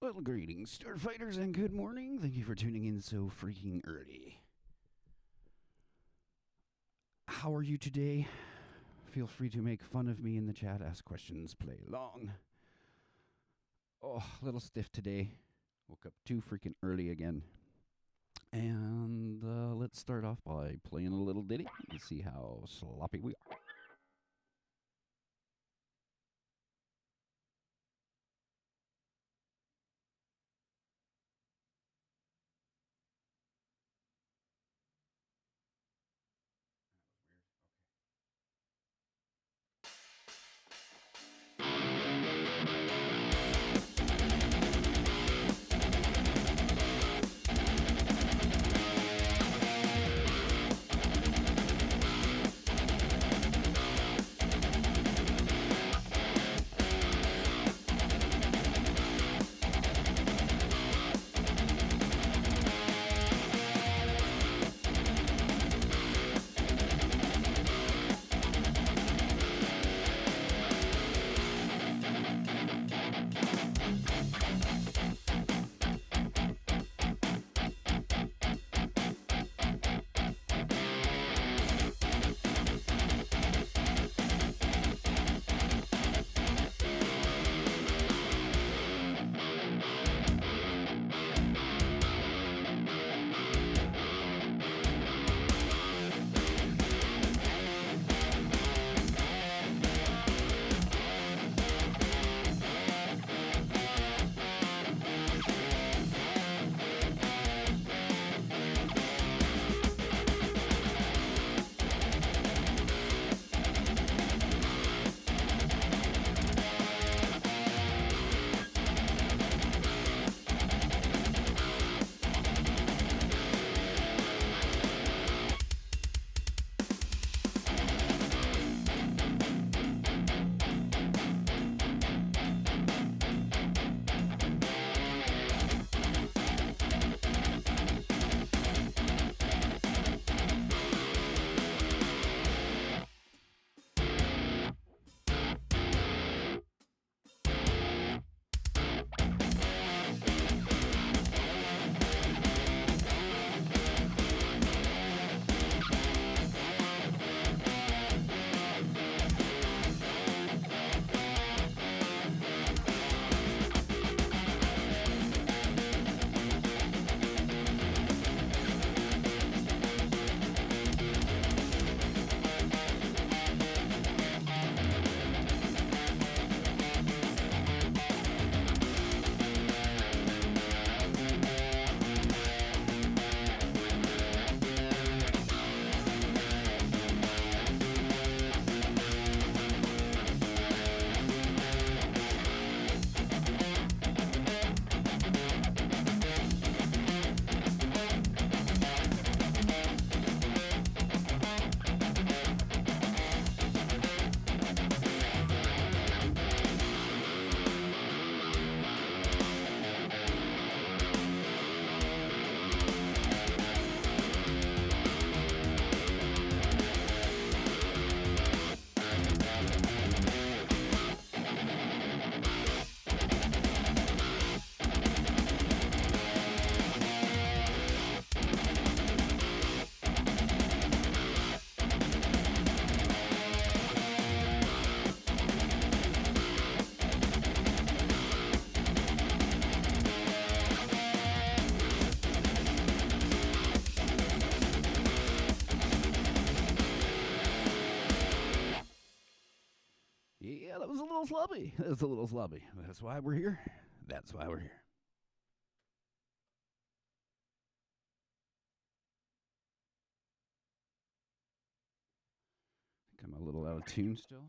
Well, greetings, Starfighters, and good morning. Thank you for tuning in so freaking early. How are you today? Feel free to make fun of me in the chat, ask questions, play along. Oh, a little stiff today. Woke up too freaking early again. And let's start off by playing a little ditty and see how sloppy we are. Yeah, that was a little sloppy. That's a little sloppy. That's why we're here. That's why we're here. I think I'm a little out of tune still.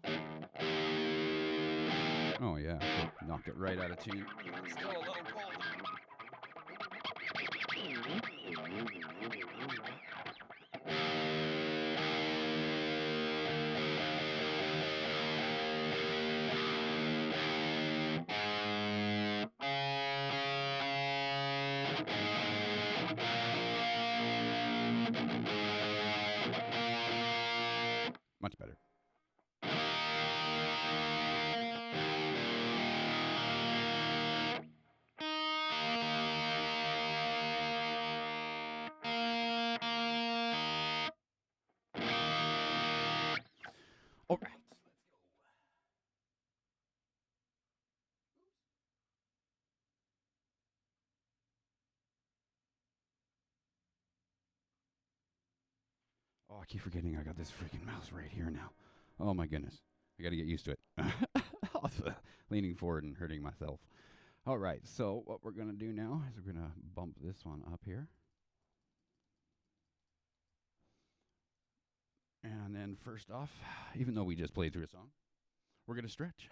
Oh, yeah. Knocked it right out of tune. Still a little cold. Much better. I keep forgetting I got this freaking mouse right here now. Oh my goodness. I got to get used to it. Leaning forward and hurting myself. All right, so what we're going to do now is we're going to bump this one up here. And then first off, even though we just played through a song, we're going to stretch.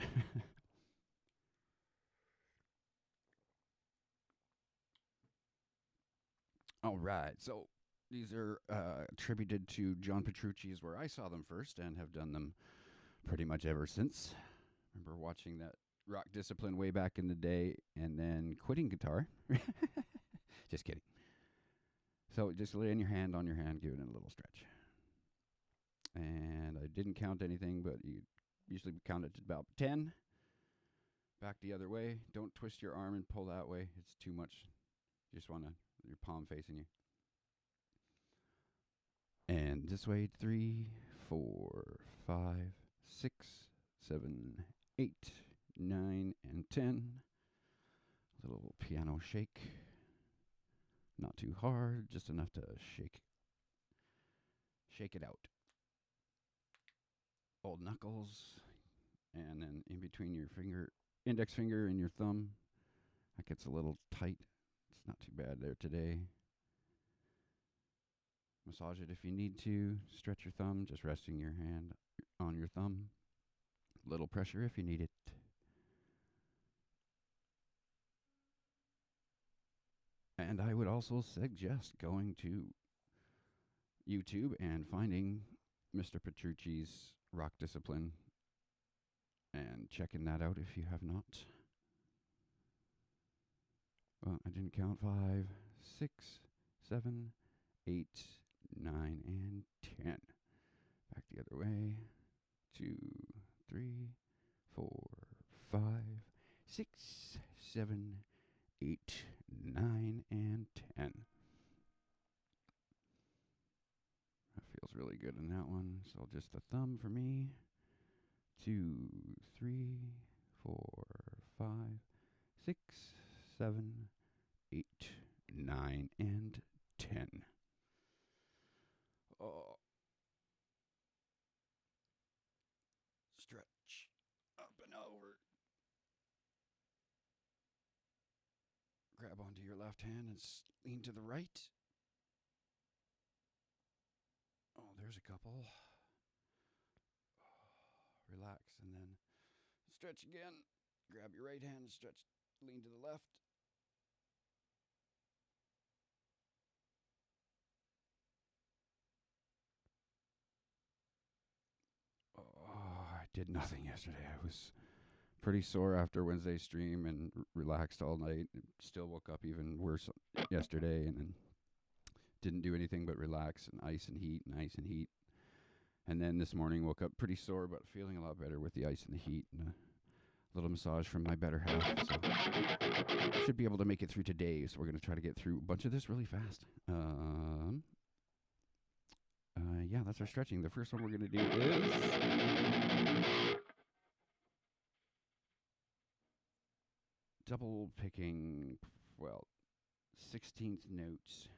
All right, so these are attributed to John Petrucci's where I saw them first and have done them pretty much ever since. Remember watching that rock discipline way back in the day and then quitting guitar. Just kidding. So just lay your hand on your hand, give it a little stretch. And I didn't count anything, but you usually count it to about 10. Back the other way. Don't twist your arm and pull that way. It's too much. You just want your palm facing you. And this way, 3, 4, 5, 6, 7, 8, 9, and 10. Little piano shake. Not too hard, just enough to shake it out. Old knuckles, and then in between your index finger and your thumb. That gets a little tight. It's not too bad there today. Massage it if you need to. Stretch your thumb, just resting your hand on your thumb. Little pressure if you need it. And I would also suggest going to YouTube and finding Mr. Petrucci's Rock Discipline and checking that out if you have not. Well, I didn't count 5, 6, 7, 8, 9, and 10. Back the other way. 2, 3, 4, 5, 6, 7, 8, 9, and 10. That feels really good in that one. So just the thumb for me. 2, 3, 4, 5, 6, 7, 8, 9, and 10. Oh. Stretch up and over. Grab onto your left hand and lean to the right. Oh, there's a couple. Relax and then stretch again. Grab your right hand and stretch, lean to the left. Oh, I did nothing yesterday. I was pretty sore after Wednesday's stream and relaxed all night. Still woke up even worse yesterday and then didn't do anything but relax and ice and heat and ice and heat. And then this morning woke up pretty sore but feeling a lot better with the ice and the heat and a little massage from my better half. So should be able to make it through today. So we're going to try to get through a bunch of this really fast. Yeah, that's our stretching. The first one we're going to do is double picking, 16th notes.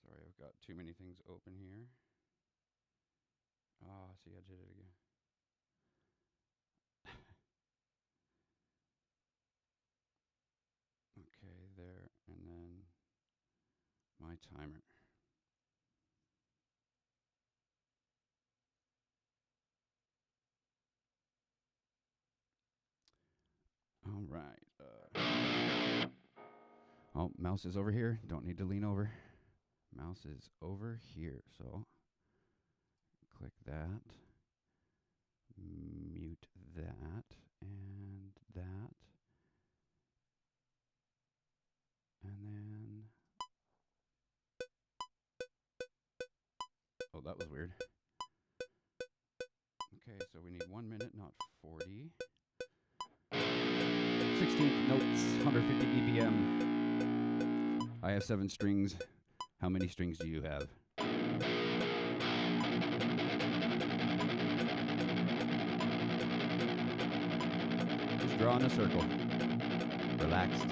Sorry, I've got too many things open here. Ah, see, I did it again. Okay, there, and then my timer. All right. Oh, mouse is over here. Don't need to lean over. Mouse is over here, so click that. Mute that and that. And then... Oh, that was weird. Okay, so we need 1 minute, not 40. 16th notes, 150 BPM. I have 7 strings. How many strings do you have? draw in a circle. Relaxed.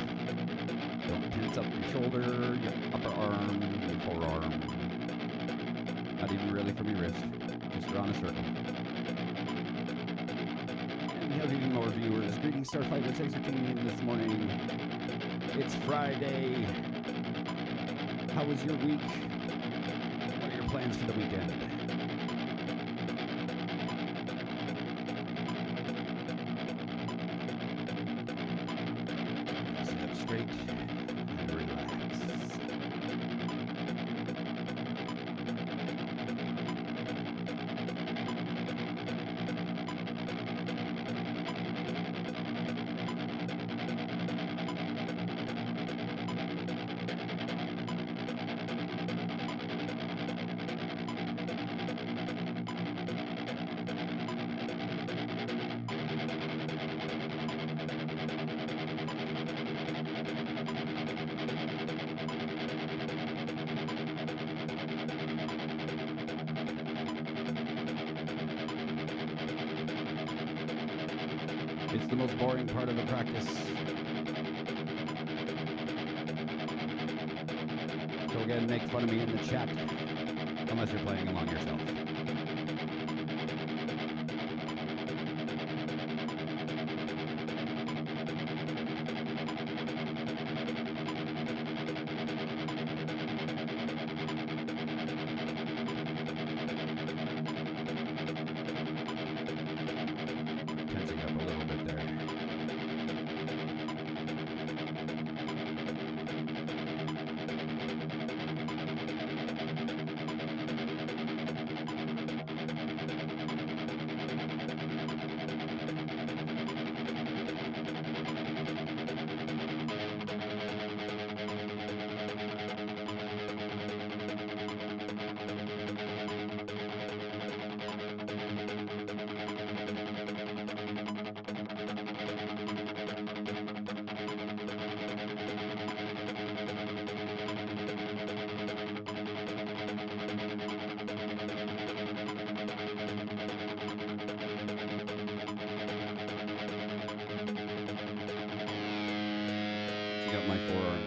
Don't tense up your shoulder, your upper arm, your forearm. Not even really from your wrist. Just draw in a circle. And we have even more viewers. Greetings, Starfighters. Thanks for tuning in this morning. It's Friday. How was your week? What are your plans for the weekend? Sit up straight and relax. It's the most boring part of the practice. So again, make fun of me in the chat, unless you're playing along yourself. Tensing up a little bit there. Tensing up my forearm.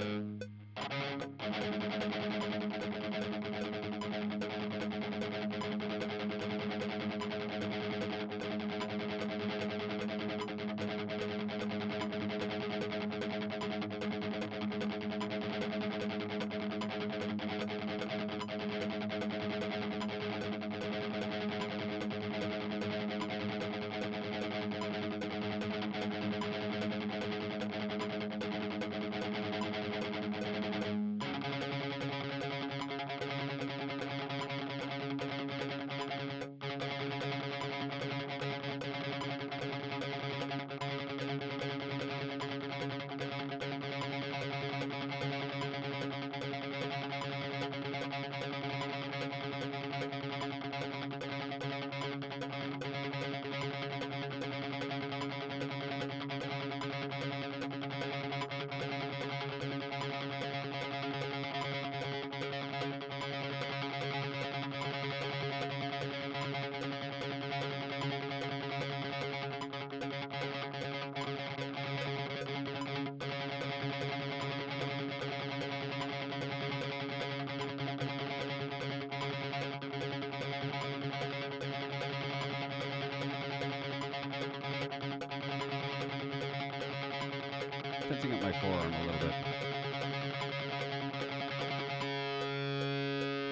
Tensing up my forearm a little bit.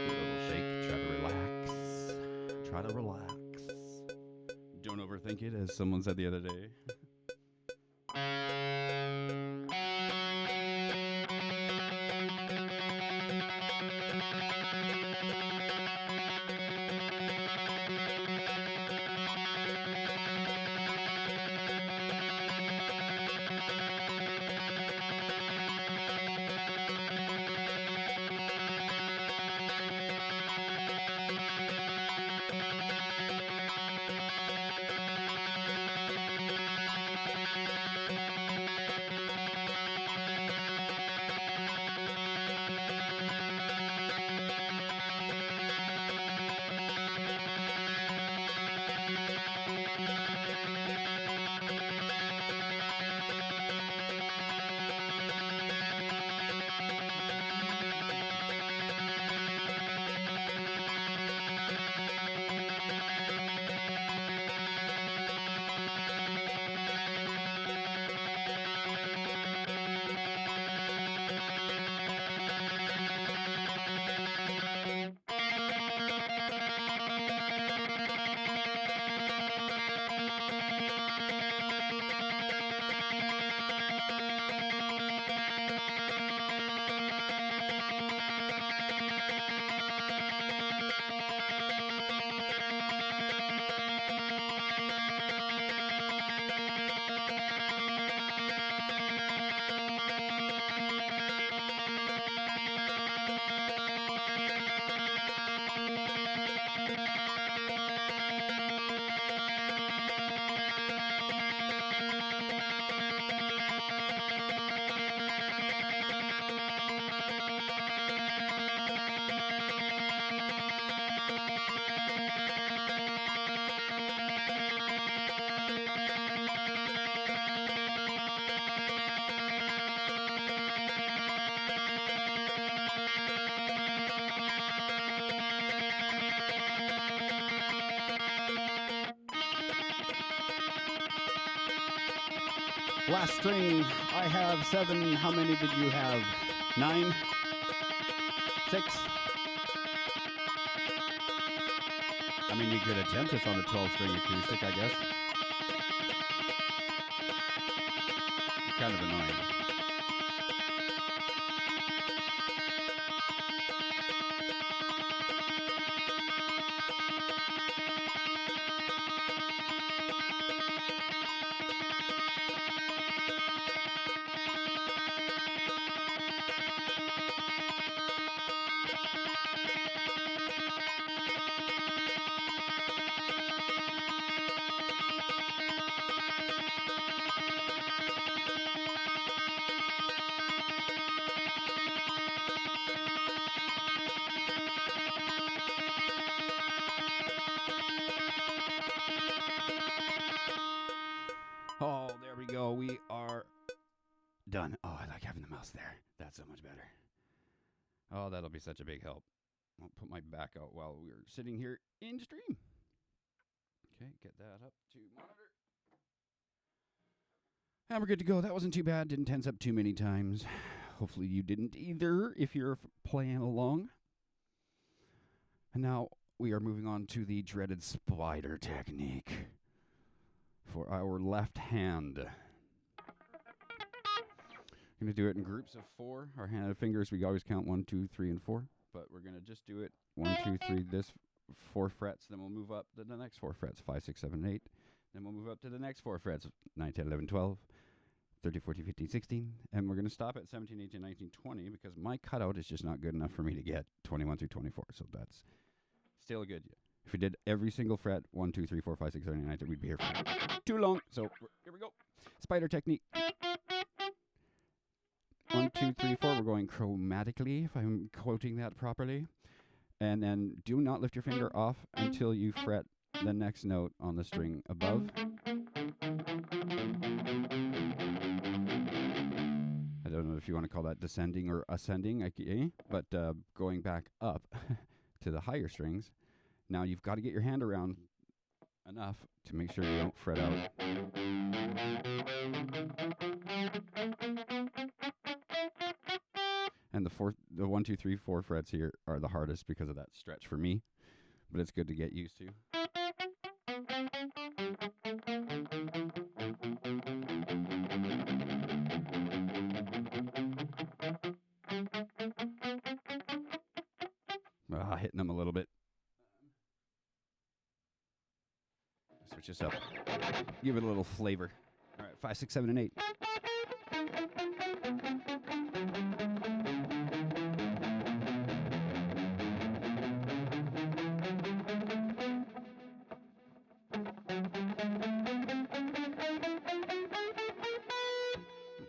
Give it a little shake. Try to relax. Try to relax. Don't overthink it, as someone said the other day. Last string, I have 7. How many did you have? 9? 6? I mean, you could attempt this on a 12-string acoustic, I guess. Kind of annoying. Oh, there we go. We are done. Oh, I like having the mouse there. That's so much better. Oh, that'll be such a big help. I'll put my back out while we're sitting here in stream. Okay, get that up to monitor. And we're good to go. That wasn't too bad. Didn't tense up too many times. Hopefully you didn't either if you're playing along. And now we are moving on to the dreaded spider technique for our left hand. Going to do it in groups of 4. Our hand fingers, we always count 1, 2, 3, and 4. But we're going to just do it 1, 2, 3, this 4 frets. Then we'll move up to the next 4 frets, 5, 6, 7, 8. Then we'll move up to the next 4 frets, 9, 10, 11, 12, 13, 14, 15, 16. And we're going to stop at 17, 18, 19, 20 because my cutout is just not good enough for me to get 21 through 24. So that's still good. If we did every single fret, 1, 2, 3, 4, 5, 6, 7, 8, 9, 10, we'd be here for too long. So here we go. Spider technique. 1, 2, 3, 4. We're going chromatically, if I'm quoting that properly. And then do not lift your finger off until you fret the next note on the string above. I don't know if you want to call that descending or ascending, but going back up to the higher strings. Now you've got to get your hand around enough to make sure you don't fret out. And the 1, 2, 3, 4 frets here are the hardest because of that stretch for me, but it's good to get used to. Hitting them a little bit. Switch this up. Give it a little flavor. All right, 5, 6, 7, and 8.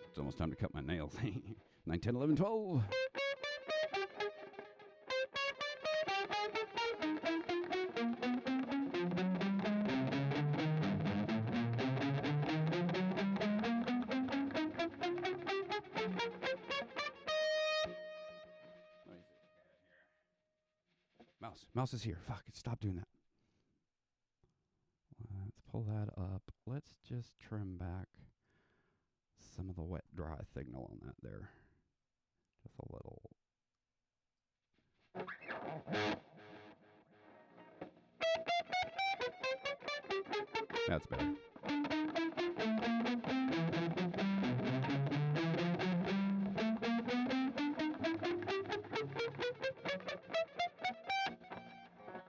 It's almost time to cut my nails. 9, 10, 11, 12. Mouse is here. Fuck, stop doing that. Let's pull that up. Let's just trim back some of the wet dry signal on that there. Just a little. That's better.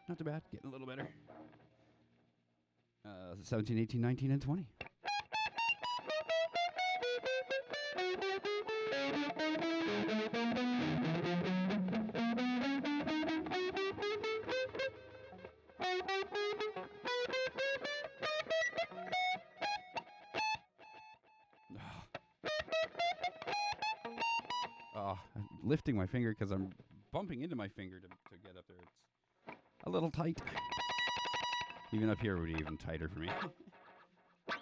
Not too bad. Getting a little better. 17, 18, 19, and 20. I'm lifting my finger because I'm bumping into my finger to get up there. It's a little tight. Even up here would be even tighter for me. All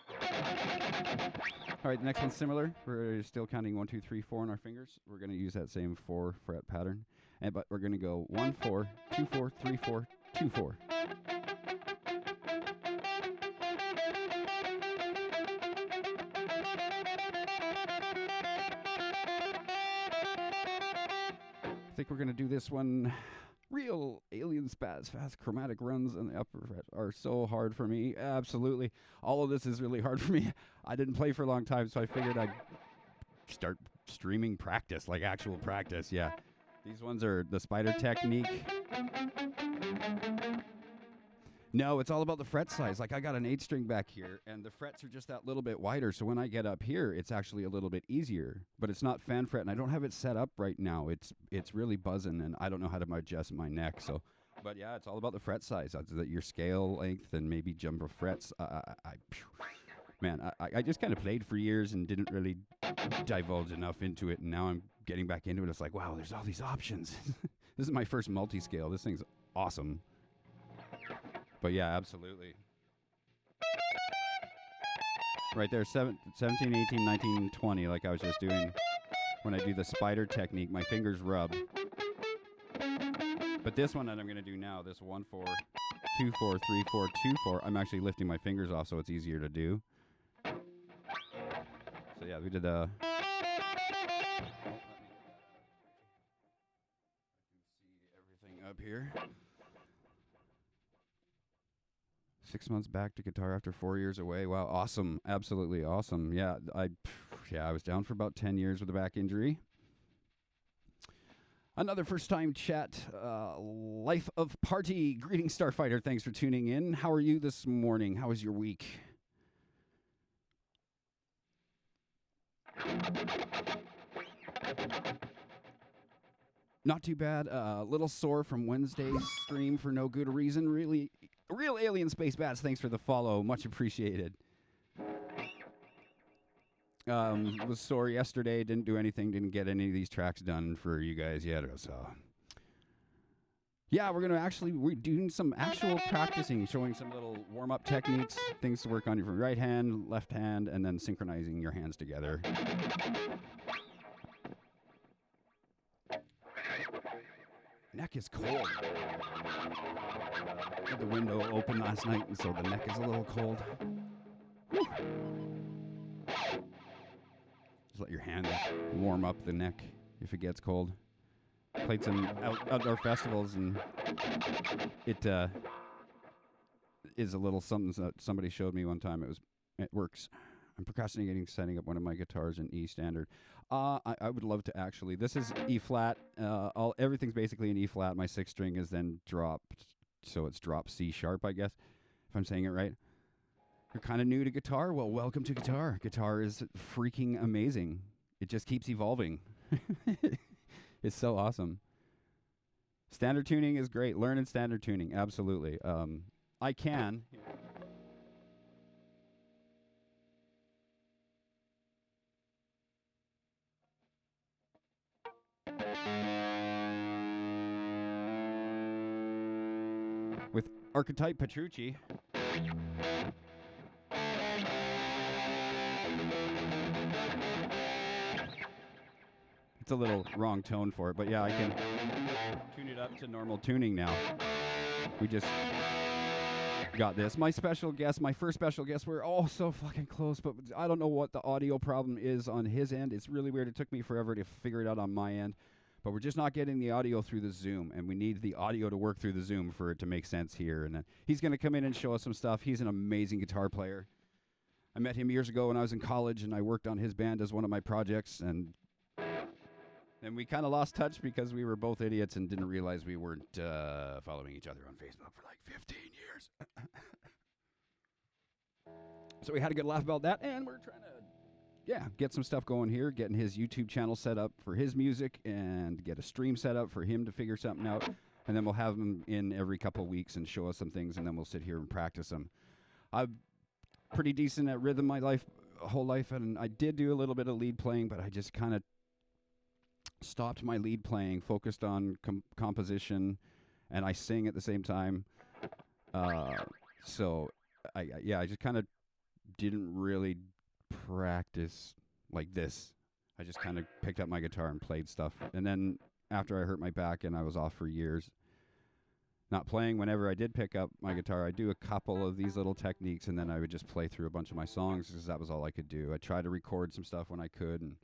right, the next one's similar. We're still counting 1, 2, 3, 4 on our fingers. We're going to use that same 4 fret pattern, but we're going to go 1, 4, 2, 4, 3, 4, 2, 4. think we're going to do this one. Real alien spaz, fast chromatic runs on the upper fret are so hard for me. Absolutely. All of this is really hard for me. I didn't play for a long time, so I figured I'd start streaming practice, like actual practice. Yeah. These ones are the spider technique. No, it's all about the fret size. Like I got an 8-string back here, and the frets are just that little bit wider. So when I get up here, it's actually a little bit easier. But it's not fan fret, and I don't have it set up right now. It's really buzzing, and I don't know how to adjust my neck. So, but yeah, it's all about the fret size. Your scale length and maybe jump of frets. I just kind of played for years and didn't really divulge enough into it, and now I'm getting back into it. It's like, wow, there's all these options. This is my first multi-scale. This thing's awesome. But yeah, absolutely. Right there, 17, 18, 19, 20, like I was just doing. When I do the spider technique, my fingers rub. But this one that I'm going to do now, this 1, 4, 2, 4, 3, 4, 2, 4, I'm actually lifting my fingers off so it's easier to do. So yeah, we did the... everything up here. 6 months back to guitar after 4 years away. Wow, awesome. Absolutely awesome. Yeah, I was down for about 10 years with a back injury. Another first-time chat. Life of Party. Greetings, Starfighter. Thanks for tuning in. How are you this morning? How was your week? Not too bad. A little sore from Wednesday's stream for no good reason. Really, real alien space bats. Thanks for the follow. Much appreciated. Was sore yesterday. Didn't do anything. Didn't get any of these tracks done for you guys yet. So, yeah, we're doing some actual practicing, showing some little warm-up techniques, things to work on your right hand, left hand, and then synchronizing your hands together. Neck is cold. I had the window open last night, and so the neck is a little cold. Whew. Just let your hand warm up the neck if it gets cold. Played some outdoor festivals, and it is a little something that somebody showed me one time. It works. I'm procrastinating setting up one of my guitars in E standard. I would love to actually. This is E flat. Everything's basically in E flat. My 6th string is then dropped, so it's drop C sharp, I guess, if I'm saying it right. You're kind of new to guitar? Well, welcome to guitar. Guitar is freaking amazing. It just keeps evolving. It's so awesome. Standard tuning is great. Learning standard tuning, absolutely. I can. With Archetype Petrucci. It's a little wrong tone for it, but yeah, I can tune it up to normal tuning now. We just got this. My first special guest, we're all so fucking close, but I don't know what the audio problem is on his end. It's really weird. It took me forever to figure it out on my end. But we're just not getting the audio through the Zoom, and we need the audio to work through the Zoom for it to make sense here. And then he's going to come in and show us some stuff. He's an amazing guitar player. I met him years ago when I was in college, and I worked on his band as one of my projects. And we kind of lost touch because we were both idiots and didn't realize we weren't following each other on Facebook for like 15 years. So we had a good laugh about that, and we're trying to get some stuff going here, getting his YouTube channel set up for his music and get a stream set up for him to figure something out. And then we'll have him in every couple of weeks and show us some things, and then we'll sit here and practice them. I'm pretty decent at rhythm my whole life, and I did do a little bit of lead playing, but I just kind of stopped my lead playing, focused on composition, and I sing at the same time. So I just kind of didn't really practice like this. I just kind of picked up my guitar and played stuff. And then after I hurt my back and I was off for years, not playing, whenever I did pick up my guitar, I'd do a couple of these little techniques, and then I would just play through a bunch of my songs because that was all I could do. I tried to record some stuff when I could, and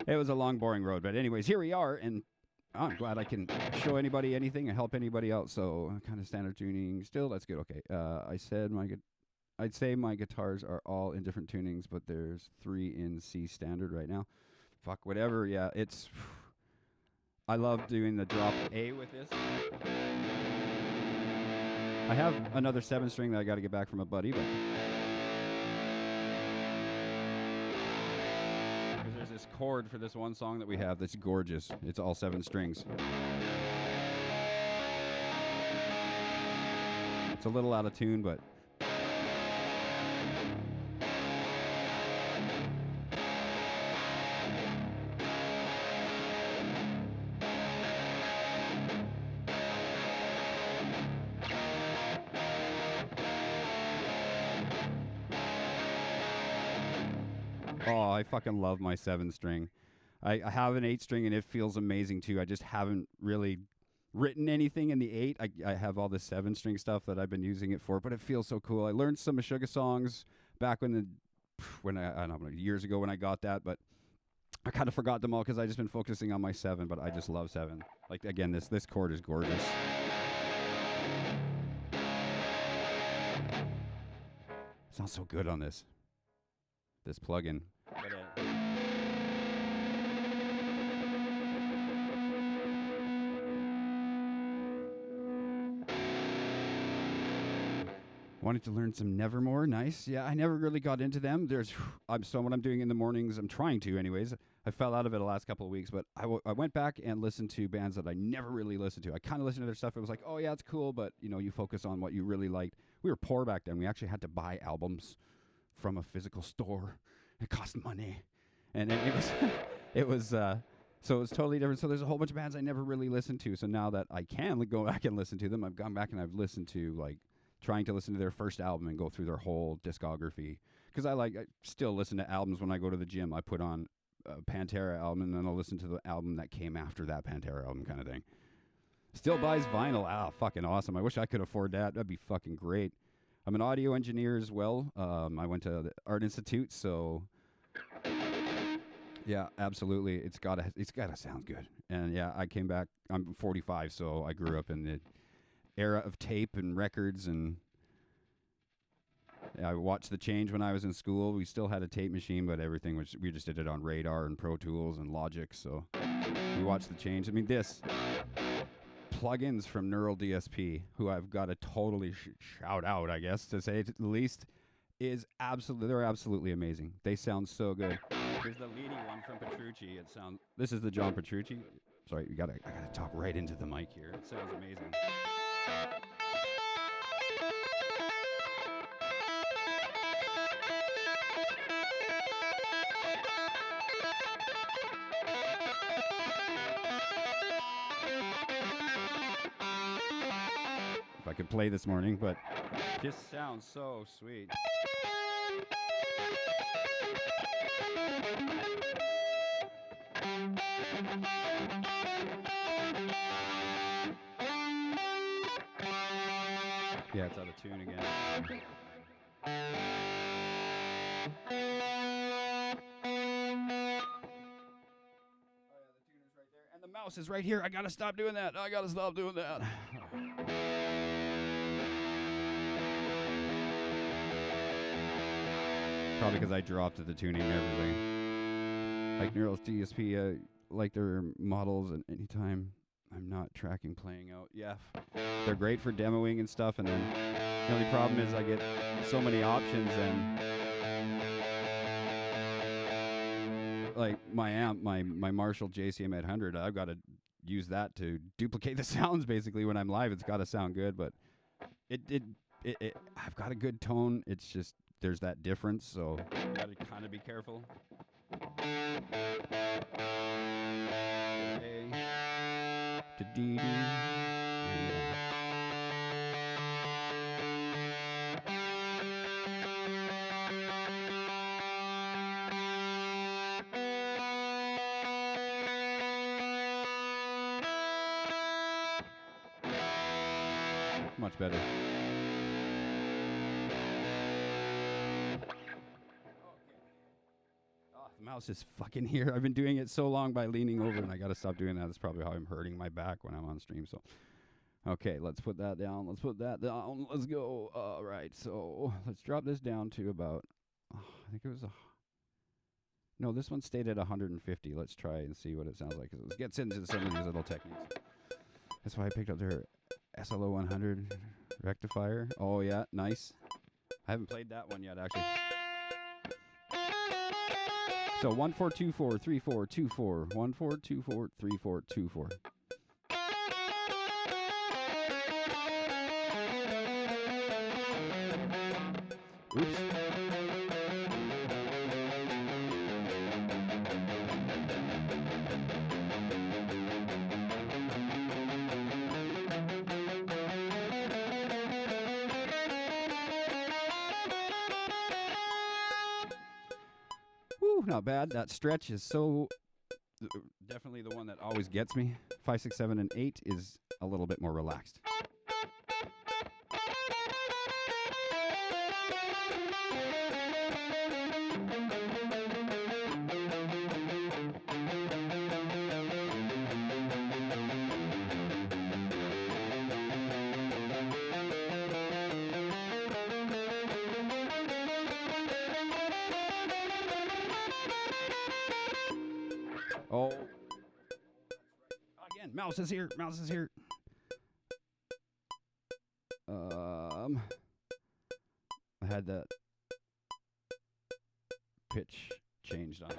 it was a long, boring road. But anyways, here we are, and I'm glad I can show anybody anything and help anybody out. So kind of standard tuning. Still, that's good. Okay. I'd say my guitars are all in different tunings, but there's 3 in C standard right now. Fuck, whatever. Yeah, it's... I love doing the drop A with this. I have another 7-string that I got to get back from a buddy, but... There's this chord for this one song that we have that's gorgeous. It's all 7 strings. It's a little out of tune, but... Oh, I fucking love my 7-string. I have an 8-string and it feels amazing too. I just haven't really written anything in the 8. I have all the 7-string stuff that I've been using it for, but it feels so cool. I learned some Meshuggah songs back when I don't know, years ago when I got that, but I kind of forgot them all because I just been focusing on my 7. But I just love 7. Like again, this chord is gorgeous. Sounds so good on this plugin. Wanted to learn some Nevermore. Nice. Yeah, I never really got into them. So what I'm doing in the mornings, I'm trying to anyways. I fell out of it the last couple of weeks, but I went back and listened to bands that I never really listened to. I kind of listened to their stuff. It was like, oh yeah, it's cool, but you focus on what you really liked. We were poor back then. We actually had to buy albums from a physical store. It cost money, and it was so it was totally different. So there's a whole bunch of bands I never really listened to. So now that I can go back and listen to them, I've gone back and I've listened to trying to listen to their first album and go through their whole discography. Because I still listen to albums when I go to the gym. I put on a Pantera album and then I'll listen to the album that came after that Pantera album kind of thing. Still buys vinyl. Fucking awesome. I wish I could afford that. That'd be fucking great. I'm an audio engineer as well. I went to the Art Institute, so yeah, absolutely. It's gotta sound good. And yeah, I came back. I'm 45, so I grew up in the era of tape and records, and I watched the change when I was in school. We still had a tape machine, but we just did it on Radar and Pro Tools and Logic, so we watched the change. I mean, this plugins from Neural DSP, who I've got to totally shout out, I guess, to say at the least, they're absolutely amazing. They sound so good. Here's the leading one from Petrucci. This is the John Petrucci. Sorry, I gotta talk right into the mic here. It sounds amazing. If I could play this morning, but it just sounds so sweet. Yeah, it's out of tune again. Oh yeah, the tuner's right there. And the mouse is right here. I gotta stop doing that. Probably because I dropped the tuning and everything. Like Neural DSP, like their models, and anytime I'm not tracking playing out. Yeah, they're great for demoing and stuff, and then the only problem is I get so many options, and like my amp, my Marshall JCM 800, I've got to use that to duplicate the sounds basically when I'm live. It's got to sound good, but I've got a good tone. It's just there's that difference, so you got to kind of be careful. To D. Much better. The mouse is fucking here. I've been doing it so long by leaning over, and I gotta stop doing that. That's probably how I'm hurting my back when I'm on stream. So, okay, let's put that down. Let's put that down. Let's go. All right, so let's drop this down to about, I think it was no, this one stayed at 150. Let's try and see what it sounds like. It gets into some of these little techniques. That's why I picked up their SLO 100 rectifier. Oh, yeah, nice. I haven't played that one yet, actually. So 1 4 2 4 3 4 2 4 1 4 2 4 3 4 2 4. Oops. Woo, not bad. That stretch is so definitely the one that always gets me. 5, 6, 7, and 8 is a little bit more relaxed. Oh, again, mouse is here. Mouse is here. I had that pitch changed on here.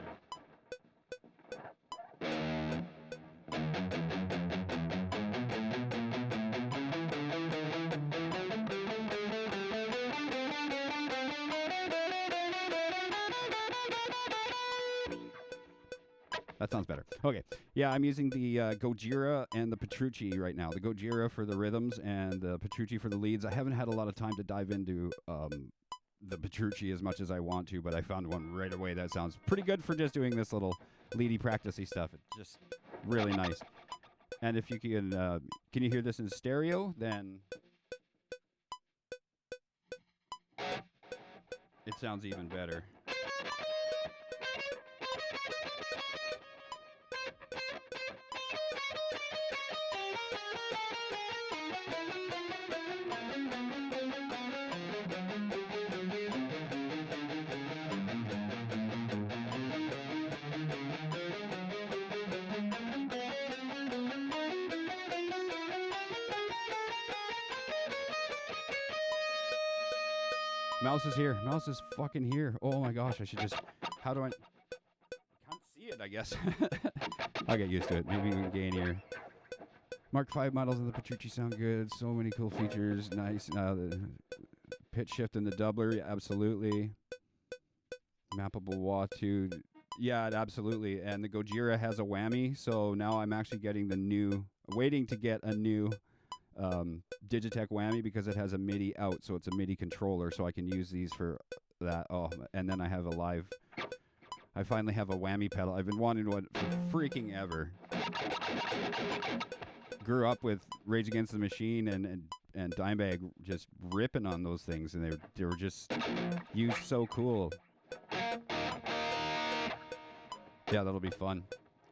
That sounds better. Okay. Yeah, I'm using the Gojira and the Petrucci right now. The Gojira for the rhythms and the Petrucci for the leads. I haven't had a lot of time to dive into the Petrucci as much as I want to, but I found one right away that sounds pretty good for just doing this little leady practicey stuff. It's just really nice. And if you can you hear this in stereo? Then it sounds even better. Mouse is here. Mouse is fucking here. Oh my gosh, I should just... How do I... Can't see it, I guess. I'll get used to it. Maybe we can gain here. Mark 5 models of the Petrucci sound good. So many cool features. Nice. The pitch shift and the doubler. Yeah, absolutely. Mappable wah too. Yeah, absolutely. And the Gojira has a whammy. So now I'm actually getting the new... Waiting to get a new... Digitech whammy because it has a MIDI out, so it's a MIDI controller, so I can use these for that. Oh, and then I have a live. I finally have a whammy pedal. I've been wanting one for freaking ever. Grew up with Rage Against the Machine and Dimebag just ripping on those things, and they were just used so cool. Yeah, that'll be fun.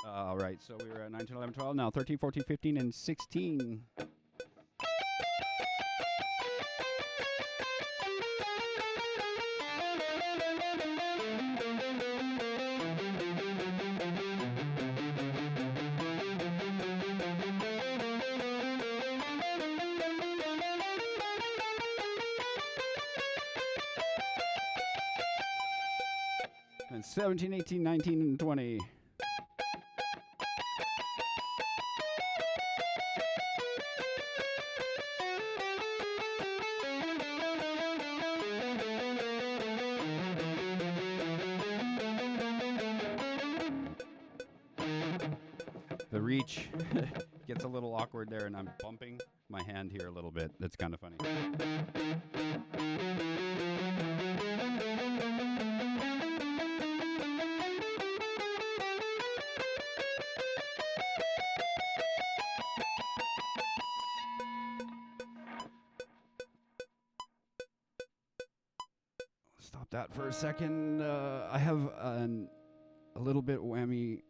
All right, so we were at 9, 10, 11, 12, now 13, 14, 15, and 16. And 17, 18, 19, and 20. The reach gets a little awkward there, and I'm bumping my hand here a little bit. That's kind of funny. Stop that for a second. I have an A little bit whammy.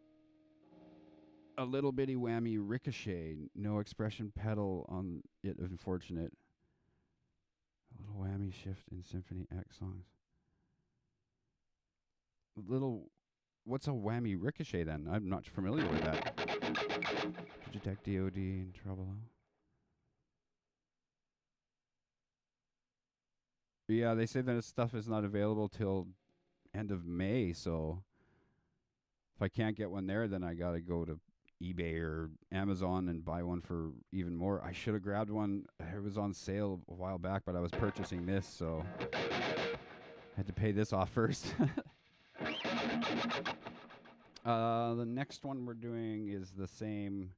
A little bitty whammy ricochet. No expression pedal on it, unfortunate. A little whammy shift in Symphony X songs. What's a whammy ricochet then? I'm not familiar with that. Digitech DOD and Tremolo. Yeah, they say that this stuff is not available till end of May, so if I can't get one there, then I gotta go to eBay or Amazon and buy one for even more. I should have grabbed one. It was on sale a while back, but I was purchasing this, so I had to pay this off first. The next one we're doing is the same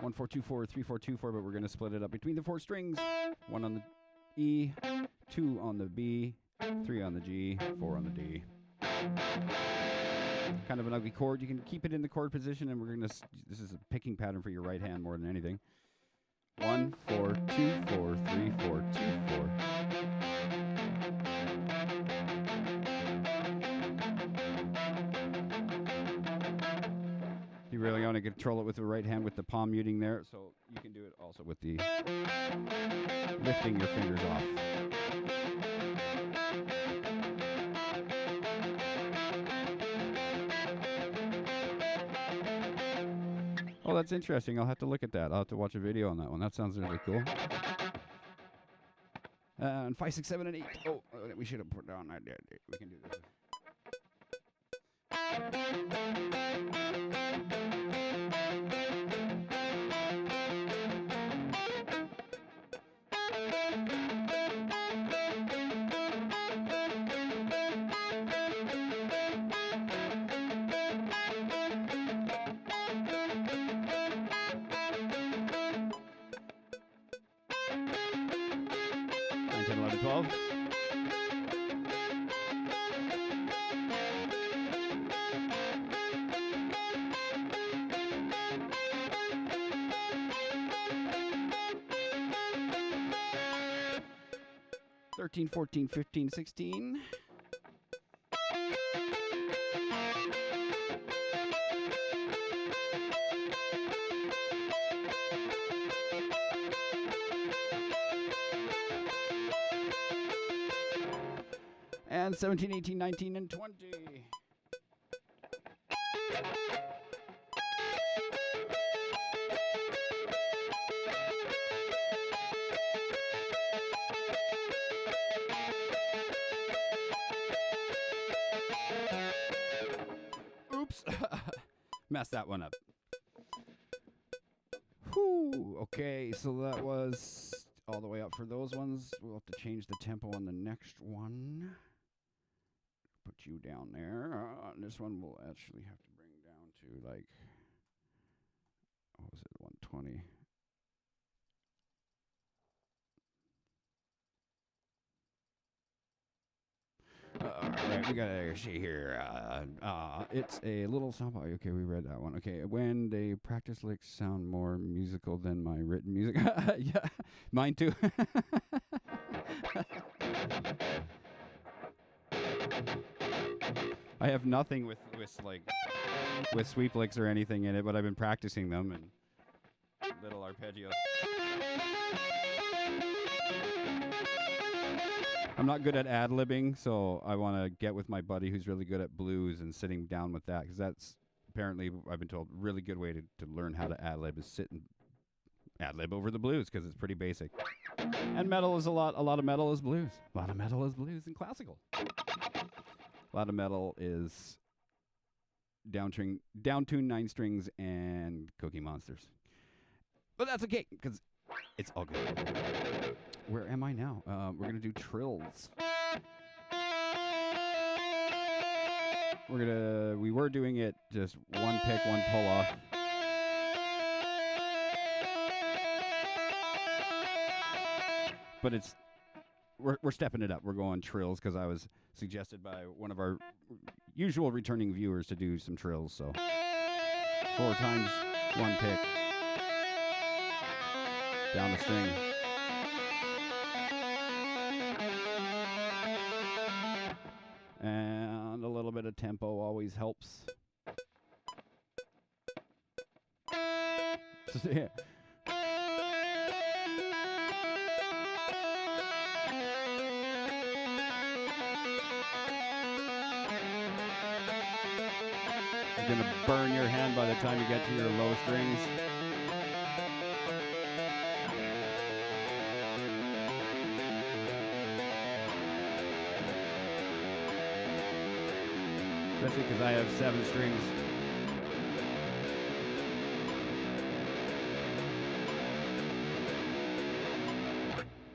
1 4 2 4 3 4 2 4, but we're going to split it up between the 4 strings. 1 on the E, 2 on the B, 3 on the G, 4 on the D. Kind of an ugly chord. You can keep it in the chord position, and we're going to this is a picking pattern for your right hand more than anything. 1 4 2 4 3 4 2 4. You really want to control it with the right hand with the palm muting there, so you can do it also with the lifting your fingers off. Oh, that's interesting. I'll have to look at that. I'll have to watch a video on that one. That sounds really cool. And 5, 6, 7, and 8. Oh, we should have put down that. We can do this. 9, 10, 11, 12. Thirteen, 14, 15, 16. And 17, 18, 19, and 20. Oops. Messed that one up. Whew. Okay, so that was all the way up for those ones. We'll have to change the tempo on the next one. Put you down there. This one we'll actually have to bring down to like, what was it, 120. Alright, we gotta see here. It's a little song. Okay, we read that one. Okay, when they practice licks sound more musical than my written music. Yeah, mine too. I have nothing with sweep licks or anything in it, but I've been practicing them and little arpeggio. I'm not good at ad-libbing, so I want to get with my buddy who's really good at blues and sitting down with that, because that's apparently, I've been told, really good way to learn how to ad-lib is sit and ad-lib over the blues, because it's pretty basic. And metal is a lot of metal is blues. A lot of metal is blues and classical. A lot of metal is downtune 9 strings and Cookie Monsters. But that's okay, because it's all good. Where am I now? We're going to do Trills. We were doing it just one pick, one pull off. But we're stepping it up. We're going Trills because I was suggested by one of our usual returning viewers to do some Trills. So 4 times, one pick. Down the string. And a little bit of tempo always helps. Yeah. It's going to burn your hand by the time you get to your low strings. Especially because I have 7 strings.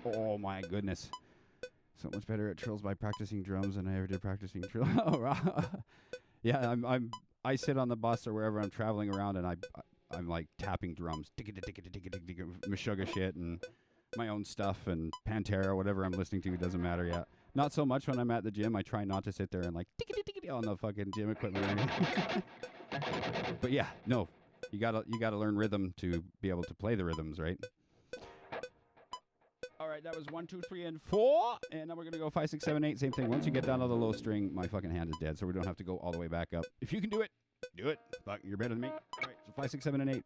Oh my goodness. So much better at trills by practicing drums than I ever did practicing trills. Yeah, I sit on the bus or wherever I'm traveling around, and I'm like tapping drums, Meshuggah shit, and my own stuff, and Pantera, whatever I'm listening to, it doesn't matter yet. Not so much when I'm at the gym. I try not to sit there and like on the fucking gym equipment or anything. But yeah, no, you gotta learn rhythm to be able to play the rhythms, right? All right, that was 1, 2, 3, and 4, and now we're gonna go 5, 6, 7, 8. Same thing. Once you get down to the low string, my fucking hand is dead, so we don't have to go all the way back up. If you can do it, do it. But you're better than me. All right, so 5, 6, 7, and 8.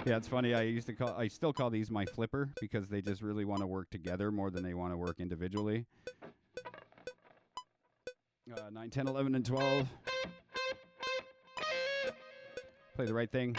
Yeah, it's funny. I still call these my flipper because they just really want to work together more than they want to work individually. 9, 10, 11, and 12. Play the right thing.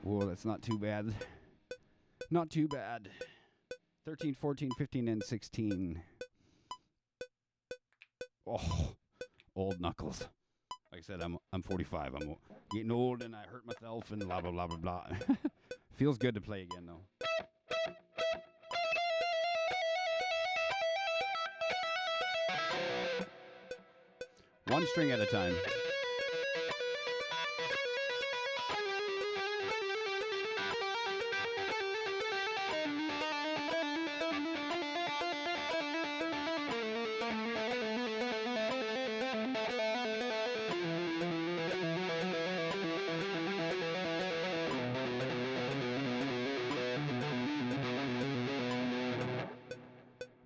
Whoa, that's not too bad. Not too bad. 13, 14, 15, and 16. Oh, old knuckles. Like I said, I'm 45. I'm getting old and I hurt myself and blah, blah, blah, blah, blah. Feels good to play again, though. One string at a time.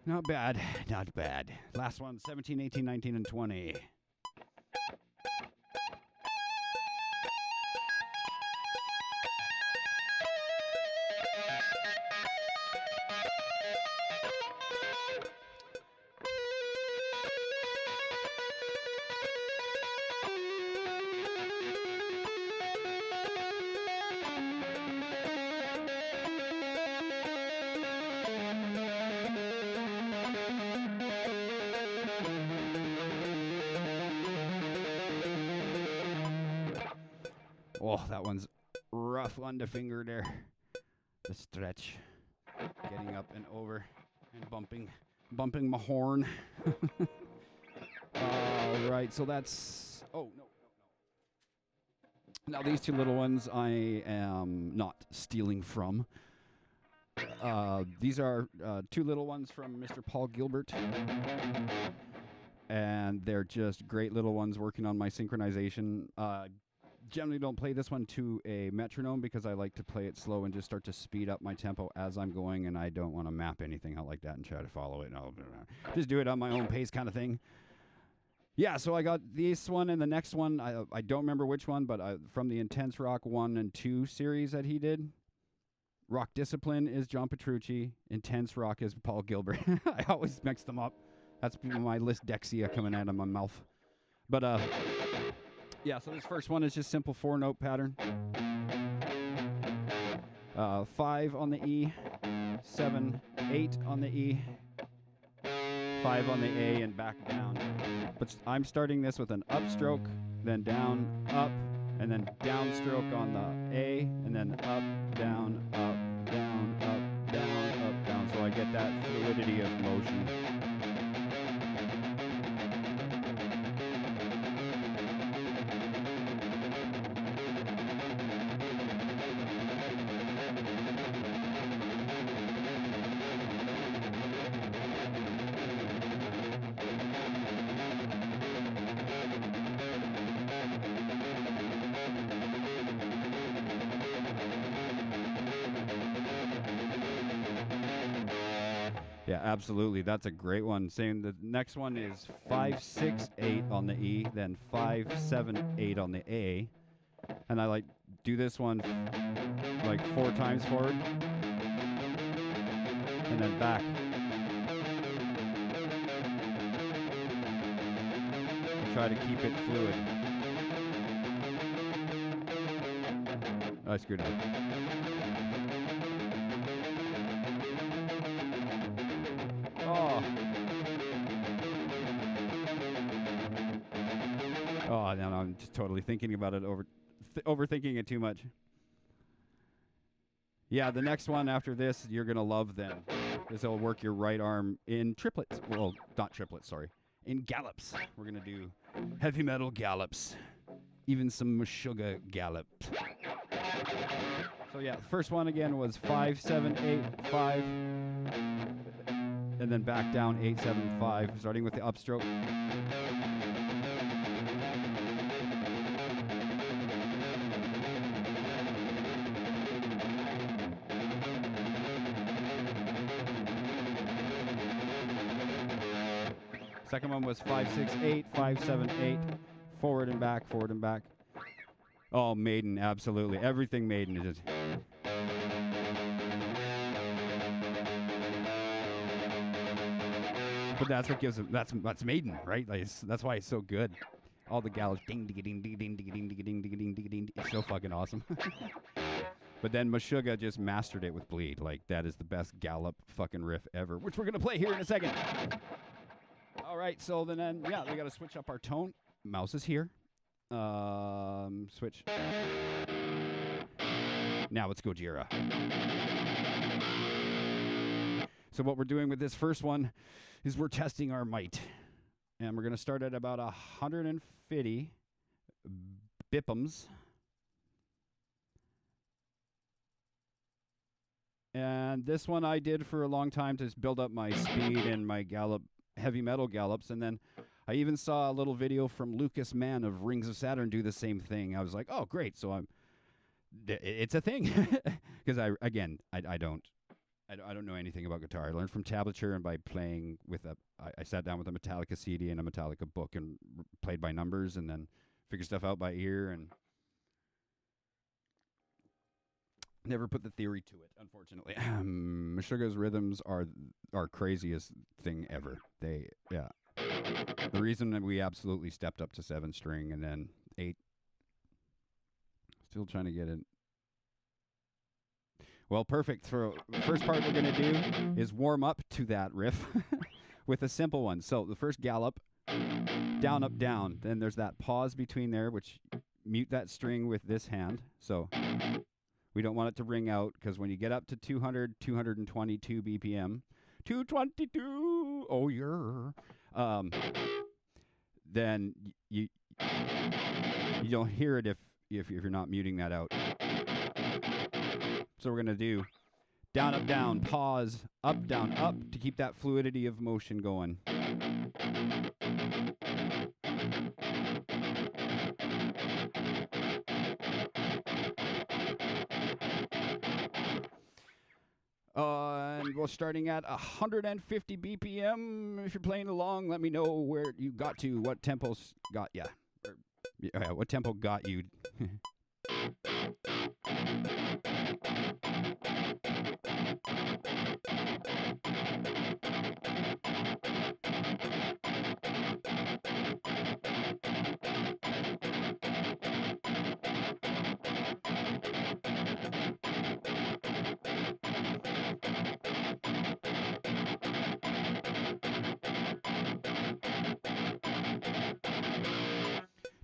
Not bad, not bad. Last one, 17, 18, 19, and 20. Oh, that one's rough one to finger there. The stretch. Getting up and over and bumping my horn. All right, so that's... Oh, no. Now, these two little ones I am not stealing from. These are two little ones from Mr. Paul Gilbert. And they're just great little ones working on my synchronization. Generally don't play this one to a metronome because I like to play it slow and just start to speed up my tempo as I'm going, and I don't want to map anything out like that and try to follow it. I'll just do it on my own pace kind of thing. Yeah, so I got this one and the next one. I don't remember which one, but from the Intense Rock 1 and 2 series that he did. Rock Discipline is John Petrucci. Intense Rock is Paul Gilbert. I always mix them up. That's my Dexia coming out of my mouth. But, yeah, so this first one is just simple 4-note pattern. 5 on the E, 7, 8 on the E, 5 on the A, and back down. But I'm starting this with an upstroke, then down, up, and then downstroke on the A, and then up, down, up, down, up, down, up, down. So I get that fluidity of motion. Yeah, absolutely. That's a great one. Saying the next one is 5, 6, 8 on the E, then 5, 7, 8 on the A. And I like do this one like 4 times forward and then back. And try to keep it fluid. I screwed up. Oh, no, I'm just totally thinking about it, overthinking it too much. Yeah, the next one after this, you're going to love then. This will work your right arm in triplets. Well, not triplets, sorry. In gallops. We're going to do heavy metal gallops. Even some Meshuggah gallops. So yeah, first one again was 5, 7, 8, 5. And then back down 8, 7, 5. Starting with the upstroke. Second one was 5, 6, 8, 5, 7, 8. Forward and back, forward and back. Oh, Maiden, absolutely. Everything Maiden is just... But that's what gives him, that's Maiden, right? Like, that's why it's so good. All the gallops, ding, ding, ding, ding, ding, ding, ding, ding, ding, ding, ding. It's so fucking awesome. But then Meshuggah just mastered it with Bleed. Like, that is the best gallop fucking riff ever, which we're going to play here in a second. All right, so then, yeah, we got to switch up our tone. Mouse is here. Switch. Now let's go Jira. So what we're doing with this first one is we're testing our might. And we're going to start at about 150 BPMs. And this one I did for a long time to build up my speed and my gallop, heavy metal gallops. And then I even saw a little video from Lucas Mann of Rings of Saturn do the same thing. I was like, oh, great. So it's a thing. Because I don't know anything about guitar. I learned from tablature and by playing with I sat down with a Metallica CD and a Metallica book and played by numbers and then figured stuff out by ear and never put the theory to it, unfortunately. Meshuggah's rhythms are craziest thing ever. The reason that we absolutely stepped up to 7 string and then 8, still trying to get it. Well, perfect. For the first part we're going to do is warm up to that riff with a simple one. So the first gallop, down, up, down. Then there's that pause between there, which mute that string with this hand. So we don't want it to ring out because when you get up to 222 BPM, 222, oh, then you don't hear it if you're not muting that out. So we're going to do down, pause, up, down, up to keep that fluidity of motion going. And we're starting at 150 BPM. If you're playing along, let me know where you got to, what tempo's got ya. What tempo got you.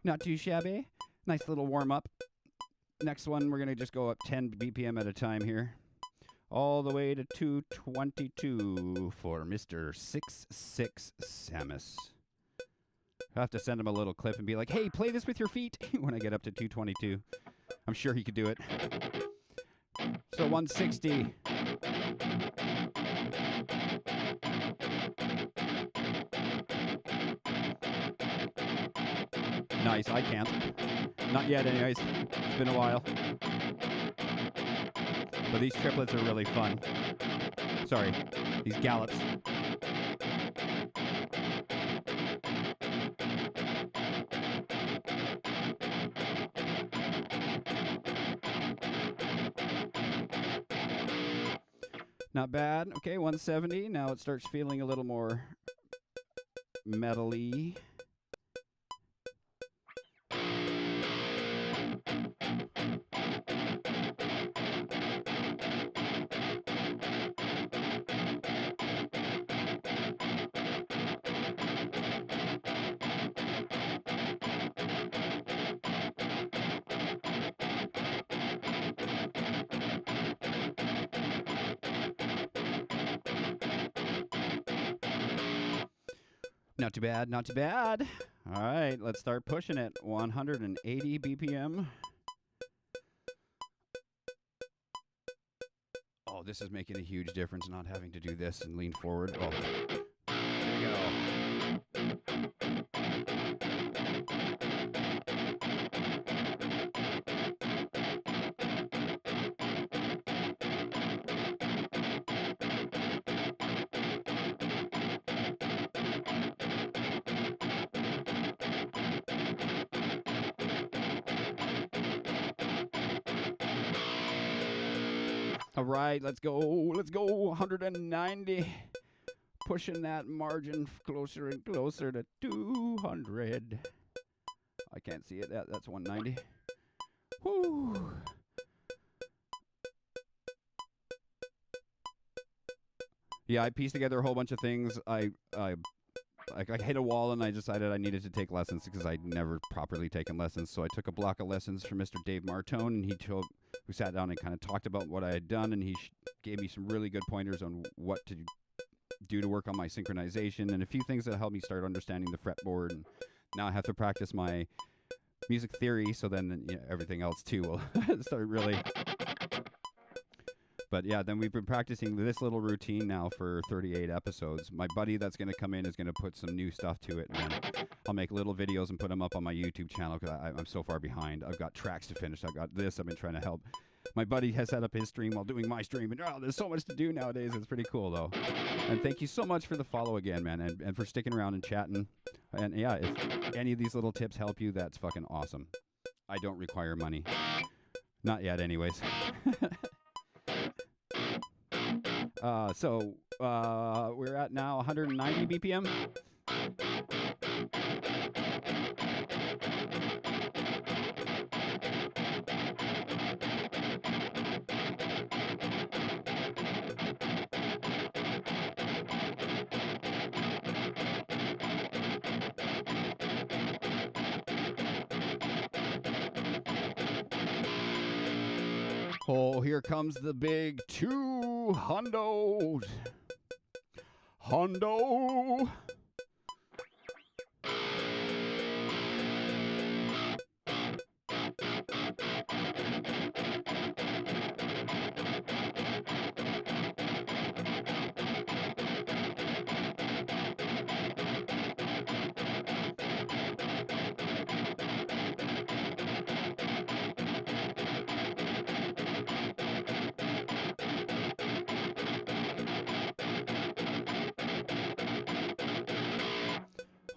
Not too shabby. Nice little warm-up. Next one, we're going to just go up 10 BPM at a time here. All the way to 222 for Mr. 66 Samus. I'll have to send him a little clip and be like, hey, play this with your feet when I get up to 222. I'm sure he could do it. So 160. Nice, I can't. Not yet anyways. It's been a while. But these triplets are really fun. Sorry, these gallops. Not bad. Okay, 170. Now it starts feeling a little more metal-y. Not too bad, not too bad. All right, let's start pushing it. 180 BPM. Oh, this is making a huge difference, not having to do this and lean forward. Oh, there you go. All right, let's go. Let's go. 190. Pushing that margin closer and closer to 200. I can't see it. That's 190. Whoo. Yeah, I pieced together a whole bunch of things. I hit a wall and I decided I needed to take lessons because I'd never properly taken lessons. So I took a block of lessons from Mr. Dave Martone, and we sat down and kind of talked about what I had done, and he gave me some really good pointers on what to do to work on my synchronization and a few things that helped me start understanding the fretboard. And now I have to practice my music theory, so then everything else too will start really. But yeah, then we've been practicing this little routine now for 38 episodes. My buddy that's going to come in is going to put some new stuff to it, and I'll make little videos and put them up on my YouTube channel because I'm so far behind. I've got tracks to finish. I've got this. I've been trying to help. My buddy has set up his stream while doing my stream, and there's so much to do nowadays. It's pretty cool, though. And thank you so much for the follow again, man, and for sticking around and chatting. And yeah, if any of these little tips help you, that's fucking awesome. I don't require money. Not yet, anyways. So we're at now 190 BPM. Oh, here comes the big 200. Hondo.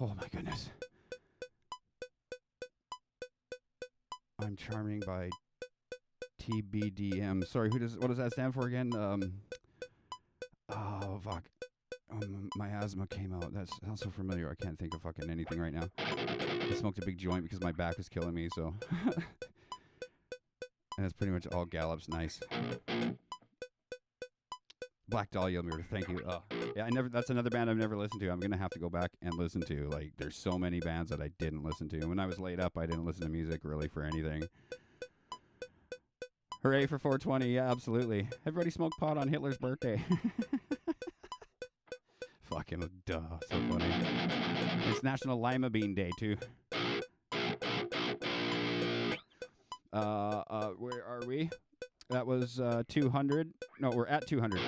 Oh my goodness. I'm Charming by TBDM. Sorry, what does that stand for again? Oh fuck. My asthma came out. That sounds so familiar. I can't think of fucking anything right now. I smoked a big joint because my back was killing me, so. And it's pretty much all Gallops. Nice. Black Dahlia Murder. Thank you. Yeah, that's another band I've never listened to. I'm gonna have to go back and listen to. Like, there's so many bands that I didn't listen to. When I was laid up, I didn't listen to music really for anything. Hooray for 420! Yeah, absolutely. Everybody smoked pot on Hitler's birthday. Fucking duh, so funny. It's National Lima Bean Day too. Where are we? That was 200. No, we're at 200.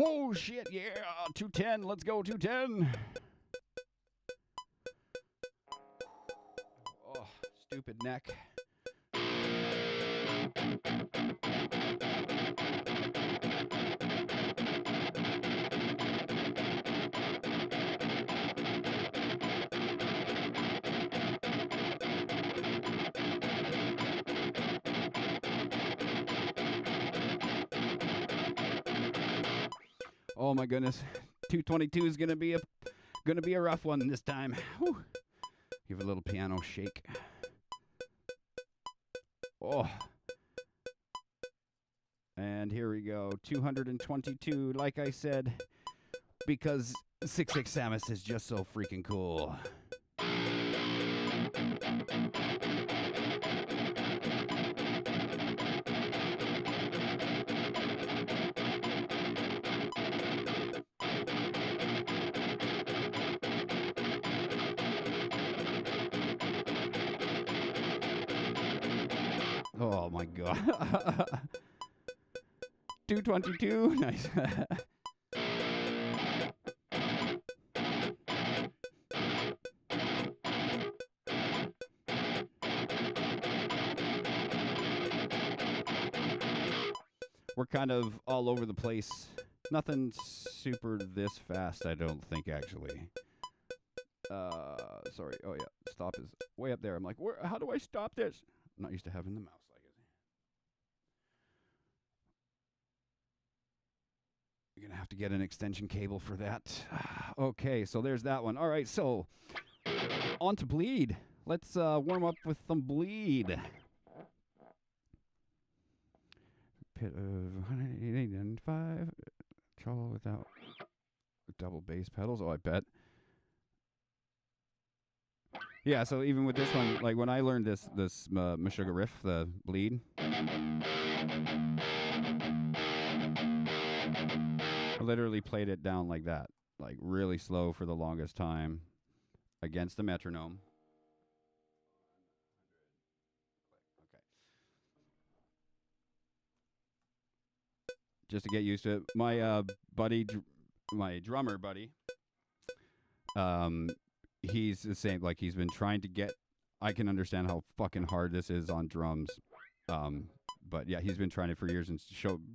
Oh shit, yeah, 210. Let's go 210. Oh, stupid neck. Oh my goodness, 222 is gonna be a rough one this time. Whew. Give a little piano shake. Oh, and here we go, 222. Like I said, because 6/6 Samus is just so freaking cool. Oh my god. 222. Nice. We're kind of all over the place. Nothing super this fast, I don't think, actually. Sorry. Oh yeah, stop is way up there. I'm like, how do I stop this? I'm not used to having the mouse. You're going to have to get an extension cable for that. Okay, so there's that one. All right, so on to Bleed. Let's warm up with some Bleed. Pit of 185. Trouble without double bass pedals. Oh, I bet. Yeah, so even with this one, like when I learned this Meshuggah riff, the Bleed, I literally played it down like that, like really slow for the longest time against the metronome. Okay. Just to get used to it. My buddy, my drummer buddy, he's the same. Like, he's been trying to get, I can understand how fucking hard this is on drums. But yeah, he's been trying it for years and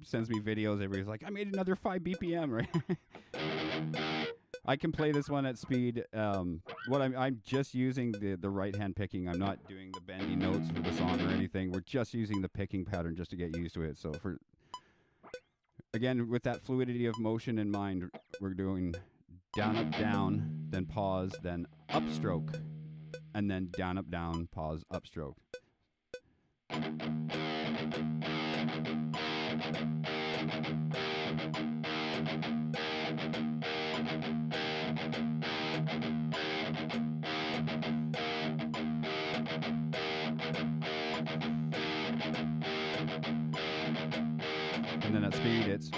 sends me videos. Everybody's like, I made another 5 BPM, right? I can play this one at speed. I'm just using the right hand picking. I'm not doing the bendy notes for the song or anything. We're just using the picking pattern just to get used to it. So again, with that fluidity of motion in mind, we're doing down, up, down, then pause, then upstroke, and then down, up, down, pause, upstroke. And then at speed, it's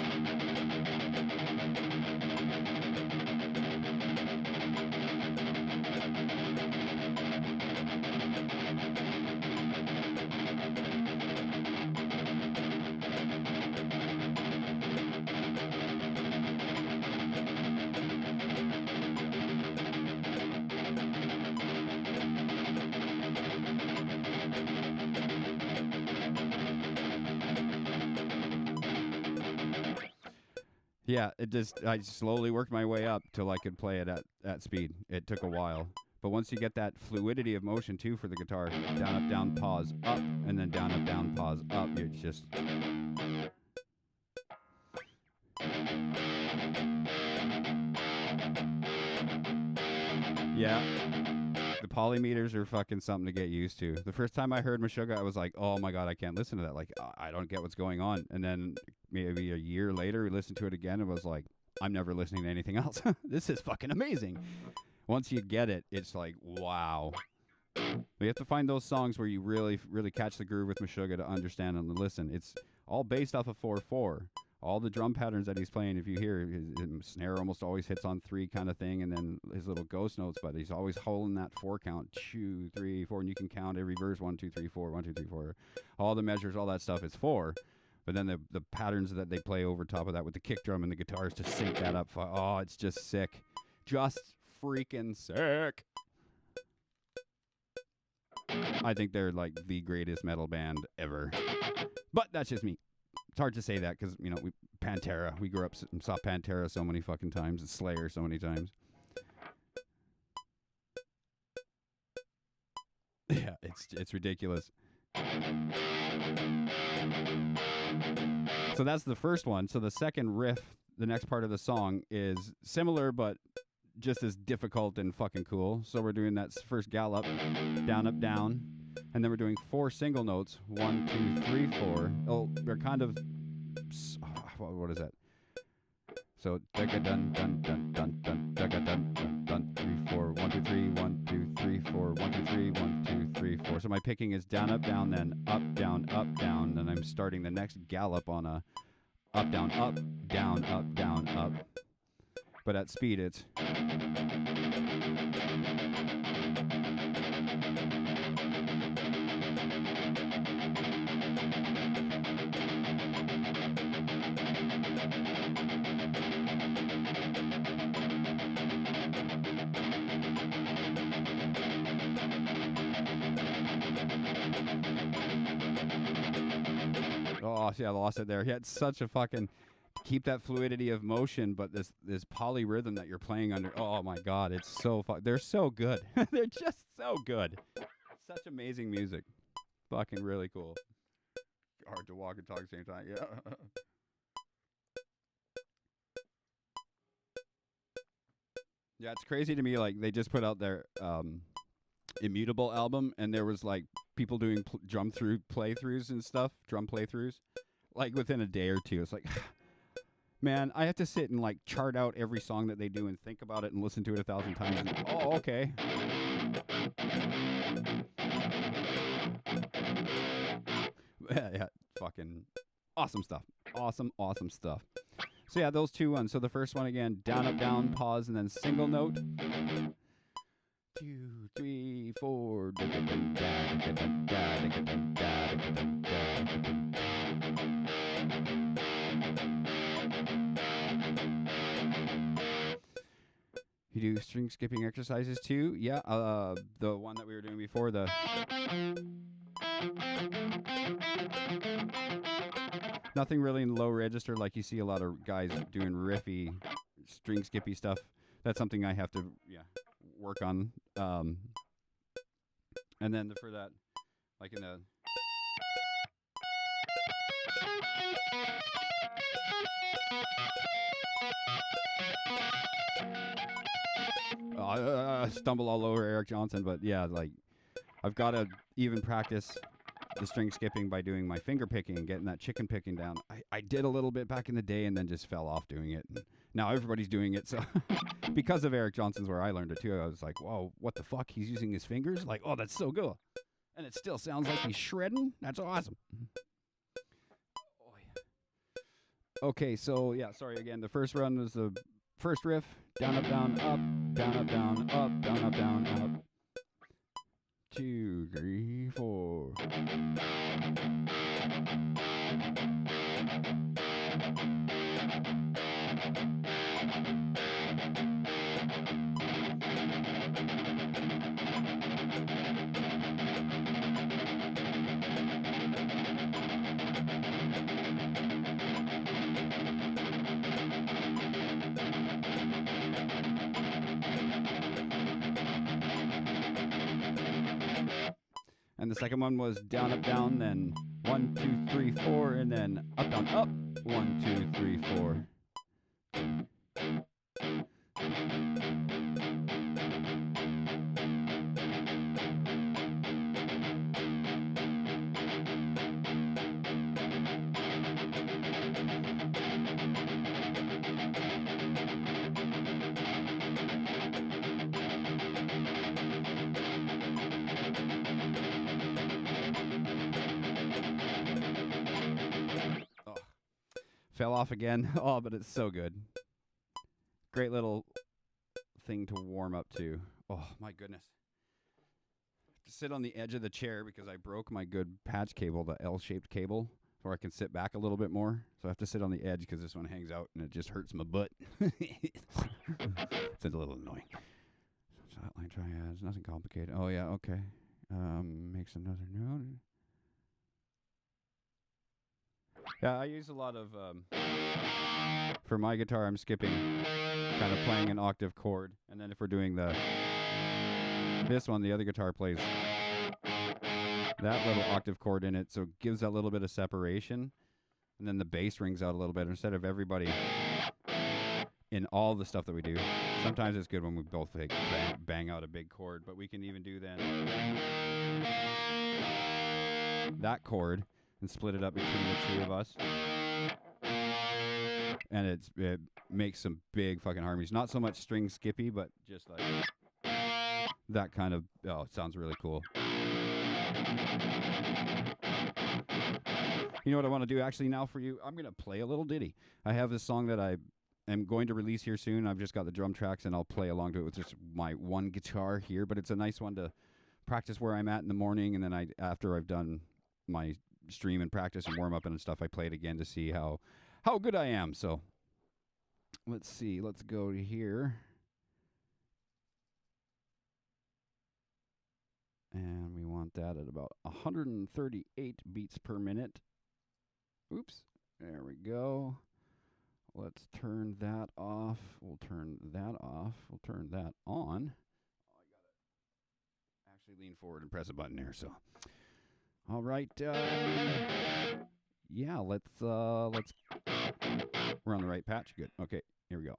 yeah, I slowly worked my way up till I could play it at speed. It took a while, But once you get that fluidity of motion too for the guitar, down, pause, up, and then down, pause, up, it's just... Yeah. The polymeters are fucking something to get used to. The first time I heard Meshuggah, I was like, oh my God, I can't listen to that. Like, I don't get what's going on. And then maybe a year later, we listened to it again and was like, I'm never listening to anything else. This is fucking amazing. Once you get it, it's like, wow. You have to find those songs where you really, really catch the groove with Meshuggah to understand and listen. It's all based off of 4/4. All the drum patterns that he's playing, if you hear, his snare almost always hits on 3 kind of thing, and then his little ghost notes, but he's always holding that 4 count, 2, 3, 4, and you can count every verse, 1, 2, 3, 4, 1, 2, 3, 4. All the measures, all that stuff is 4. But then the patterns that they play over top of that with the kick drum and the guitars to sync that up. Oh, it's just sick. Just freaking sick. I think they're like the greatest metal band ever. But that's just me. It's hard to say that because, you know, Pantera. We grew up and saw Pantera so many fucking times and Slayer so many times. Yeah, it's ridiculous. So that's the first one. So the second riff, the next part of the song, is similar but just as difficult and fucking cool. So we're doing that first gallop, down, up, down, and then we're doing 4 single notes. 1, 2, 3, 4. Oh, they're kind of... what is that? So dun dun dun dun dun dun dun dun dun dun 3 4 1 2 3 1 2 3 4 1 2 3 1 2 3 4. So my picking is down up down, then up down up down, and I'm starting the next gallop on a up down up. But at speed it's Oh, yeah, I lost it there. Yeah, it's such a fucking... Keep that fluidity of motion, but this polyrhythm that you're playing under... Oh, my God, it's so... They're so good. They're just so good. Such amazing music. Fucking really cool. Hard to walk and talk at the same time. Yeah. Yeah, it's crazy to me. Like, they just put out their Immutable album, and there was, like, people doing drum playthroughs and stuff, drum playthroughs, like, within a day or two. It's like, man, I have to sit and, like, chart out every song that they do and think about it and listen to it 1,000 times. And, oh, okay. Yeah, fucking awesome stuff. Awesome stuff. So, yeah, those 2 ones. So, the first one, again, down, up, down, pause, and then single note. 2, 3, 4. You do string skipping exercises too? Yeah, the one that we were doing before, the... Nothing really in low register like you see a lot of guys doing riffy, string skippy stuff. That's something I have to, work on. And then for that, like in the... I stumble all over Eric Johnson, but yeah, like, I've got to even practice the string skipping by doing my finger picking and getting that chicken picking down. I did a little bit back in the day and then just fell off doing it. And now everybody's doing it. So because of Eric Johnson's where I learned it too, I was like, whoa, what the fuck? He's using his fingers? Like, oh, that's so good. And it still sounds like he's shredding. That's awesome. Oh, yeah. Okay, so yeah, sorry again. The first run was the first riff. Down, up, down, up, down, up, down, up, down, up, down, up. 2, 3, 4. And the second one was down, up, down, then 1, 2, 3, 4, and then up, down, up. 1, 2, 3, 4. Fell off again. Oh, but it's so good. Great little thing to warm up to. Oh, my goodness. To sit on the edge of the chair because I broke my good patch cable, the L-shaped cable, where I can sit back a little bit more. So I have to sit on the edge because this one hangs out and it just hurts my butt. It's a little annoying. Flatline triads, nothing complicated. Oh, yeah, okay. Makes another note. Yeah, I use a lot of, for my guitar, I'm skipping, kind of playing an octave chord. And then if we're doing this one, the other guitar plays that little octave chord in it, so it gives that little bit of separation. And then the bass rings out a little bit instead of everybody in all the stuff that we do. Sometimes it's good when we both bang out a big chord, but we can even do then that chord and split it up between the two of us. And it makes some big fucking harmonies. Not so much string skippy, but just like that kind of, oh, it sounds really cool. You know what I want to do actually now for you? I'm going to play a little ditty. I have this song that I am going to release here soon. I've just got the drum tracks and I'll play along to it with just my one guitar here, but it's a nice one to practice where I'm at in the morning, and then after I've done my stream and practice and warm up and stuff, I play it again to see how good I am. So let's see, let's go to here. And we want that at about 138 beats per minute. Oops, there we go. Let's turn that off. We'll turn that off. We'll turn that on. Oh, I gotta actually lean forward and press a button there. So, all right. Yeah, let's. We're on the right patch. Good. Okay, here we go.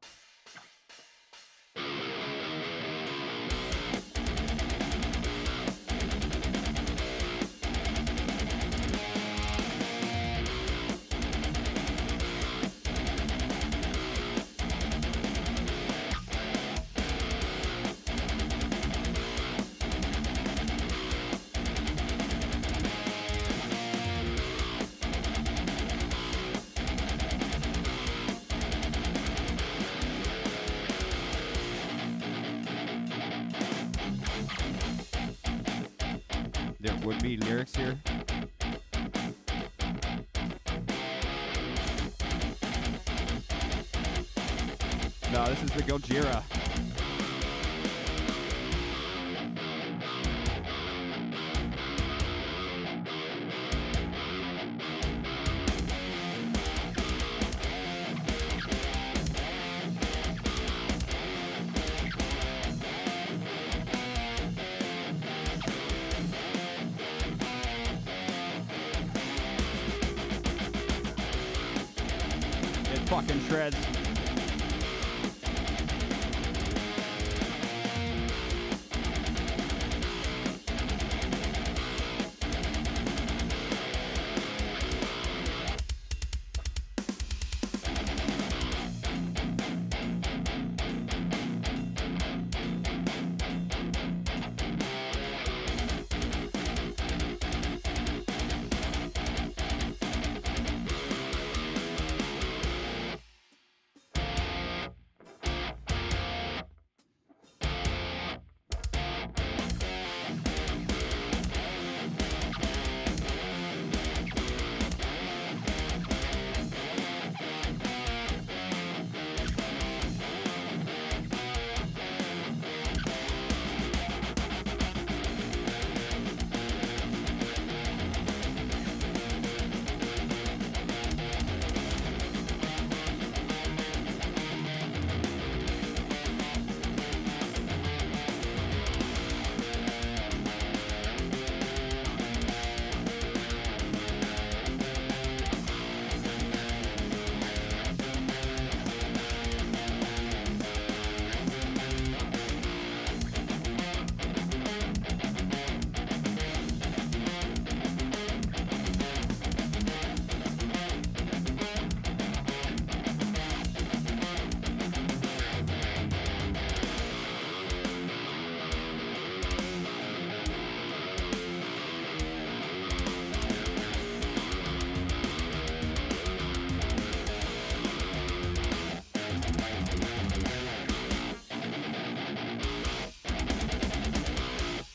There would be lyrics here. No, this is the Gojira. Fucking shreds.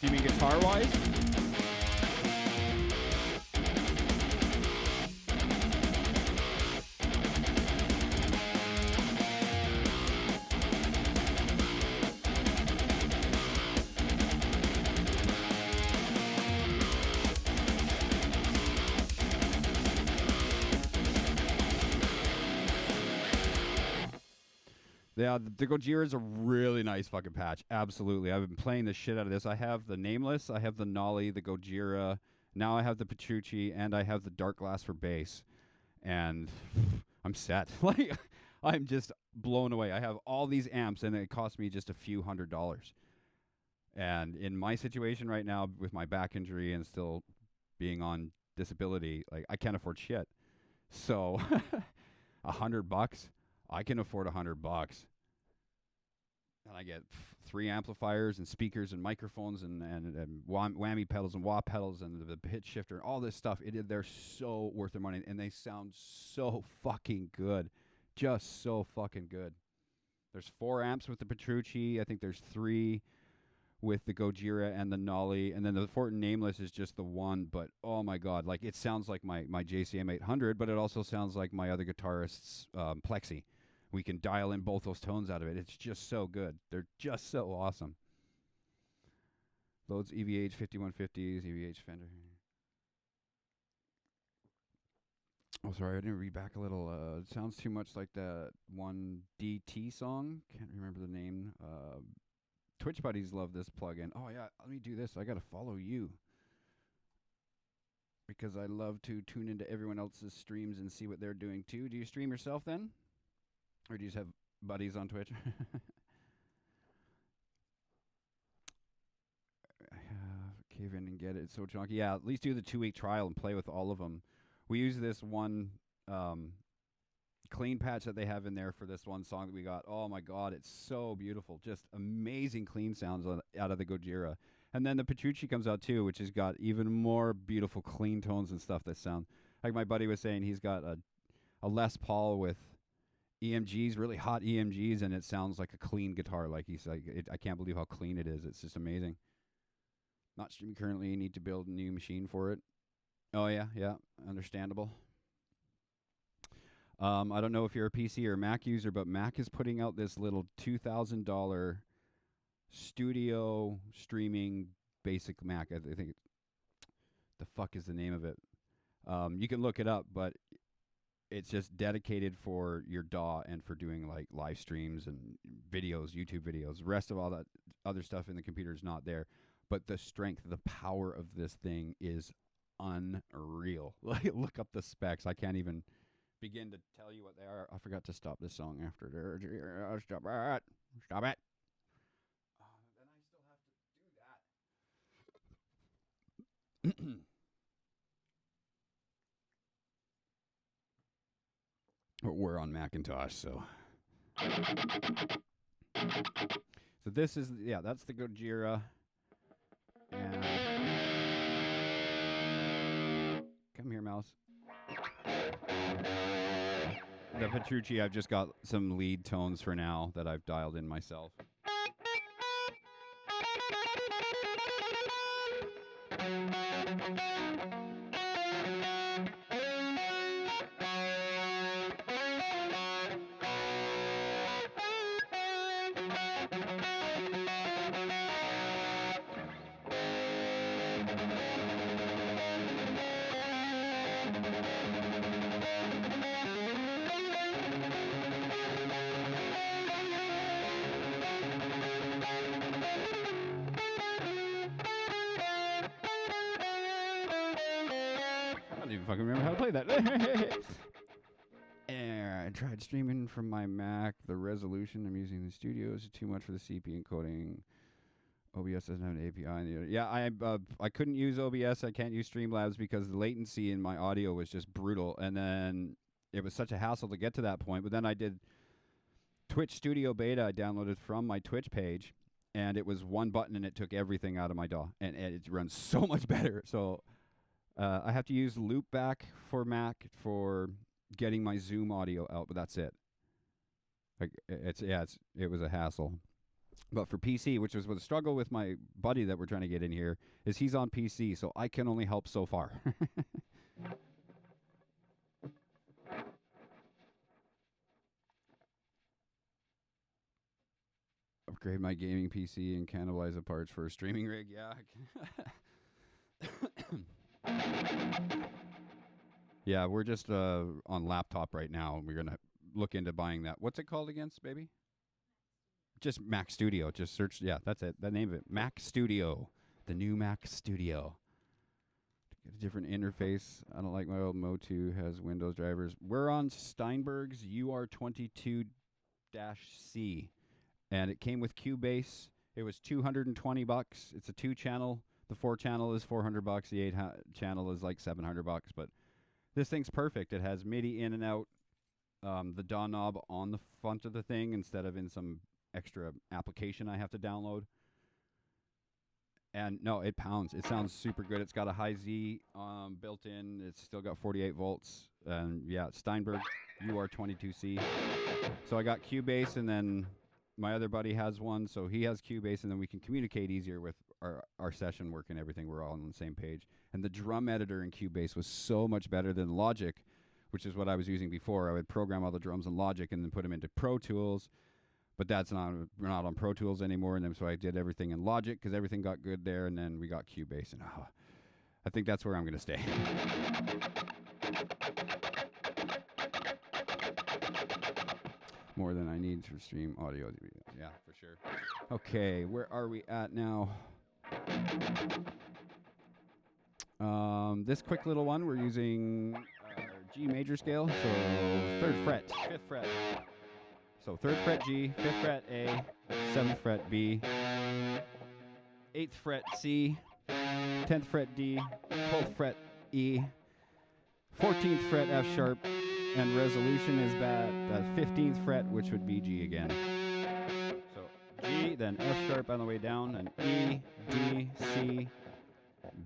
You mean guitar-wise? Yeah, the Gojira is a really nice fucking patch. Absolutely. I've been playing the shit out of this. I have the Nameless, I have the Nolly, the Gojira. Now I have the Petrucci, and I have the Dark Glass for bass. And I'm set. Like, I'm just blown away. I have all these amps, and it cost me just a few $100s. And in my situation right now, with my back injury and still being on disability, like, I can't afford shit. So, $100, I can afford $100. And I get 3 amplifiers and speakers and microphones and whammy pedals and wah pedals and the pitch shifter and all this stuff. They're so worth their money, and they sound so fucking good. Just so fucking good. There's 4 amps with the Petrucci. I think there's 3 with the Gojira and the Nolly. And then the Fortin Nameless is just the one. But, oh, my God. Like, it sounds like my JCM 800, but it also sounds like my other guitarist's Plexi. We can dial in both those tones out of it. It's just so good. They're just so awesome. Loads EVH 5150s, EVH Fender. Oh, sorry, I didn't read back a little. It sounds too much like that one DT song. Can't remember the name. Twitch buddies love this plugin. Oh, yeah, let me do this. I got to follow you. Because I love to tune into everyone else's streams and see what they're doing, too. Do you stream yourself, then? Or do you just have buddies on Twitch? Cave in and get it. It's so chunky. Yeah, at least do the 2-week trial and play with all of them. We use this one clean patch that they have in there for this one song that we got. Oh, my God, it's so beautiful. Just amazing clean sounds out of the Gojira. And then the Petrucci comes out, too, which has got even more beautiful clean tones and stuff that sound. Like my buddy was saying, he's got a Les Paul with EMGs, really hot EMGs, and it sounds like a clean guitar. Like he's like, I can't believe how clean it is. It's just amazing. Not streaming currently. Need to build a new machine for it. Oh yeah, understandable. I don't know if you're a PC or Mac user, but Mac is putting out this little $2,000 studio streaming basic Mac. I think the fuck is the name of it. You can look it up, but it's just dedicated for your DAW and for doing like live streams and videos, YouTube videos. The rest of all that other stuff in the computer is not there. But the strength, the power of this thing is unreal. Like, look up the specs. I can't even begin to tell you what they are. I forgot to stop this song after. Stop it. Stop it. Then I still have to do that. We're on Macintosh, so. So this is, yeah, that's the Gojira. And come here, mouse. The Petrucci, I've just got some lead tones for now that I've dialed in myself. Fucking remember how to play that. I tried streaming from my Mac. The resolution I'm using in the studio is too much for the CP encoding. OBS doesn't have an API. Yeah, I couldn't use OBS. I can't use Streamlabs because the latency in my audio was just brutal. And then it was such a hassle to get to that point. But then I did Twitch Studio Beta. I downloaded from my Twitch page, and it was one button, and it took everything out of my DAW. And it runs so much better. So I have to use Loopback for Mac for getting my Zoom audio out, but that's it. Like it was a hassle. But for PC, which was the struggle with my buddy that we're trying to get in here, is he's on PC, so I can only help so far. Upgrade my gaming PC and cannibalize the parts for a streaming rig. Yeah. Yeah, we're just on laptop right now, and we're going to look into buying that. What's it called again, baby? Just Mac Studio. Just search. Yeah, that's it. The name of it. Mac Studio. The new Mac Studio. Get a different interface. I don't like my old Mo2 has Windows drivers. We're on Steinberg's UR22-C. And it came with Cubase. It was $220. It's a 2-channel. The 4-channel is $400. The 8-channel is like $700. But this thing's perfect. It has MIDI in and out. The DAW knob on the front of the thing instead of in some extra application I have to download. And no, it pounds. It sounds super good. It's got a high Z built in. It's still got 48 volts. And yeah, Steinberg UR22C. So I got Cubase, and then my other buddy has one, so he has Cubase, and then we can communicate easier with our session work and everything. We're all on the same page. And the drum editor in Cubase was so much better than Logic, which is what I was using before. I would program all the drums in Logic and then put them into Pro Tools. But we're not on Pro Tools anymore, and then so I did everything in Logic because everything got good there, and then we got Cubase, and I think that's where I'm going to stay. More than I need to stream audio. Yeah, for sure. Okay, where are we at now? This quick little one, we're using G major scale, so 3rd fret, 5th fret. So 3rd fret G, 5th fret A, 7th fret B, 8th fret C, 10th fret D, 12th fret E, 14th fret F sharp, and resolution is the 15th fret, which would be G again. So G, then F sharp on the way down, and E, D, C,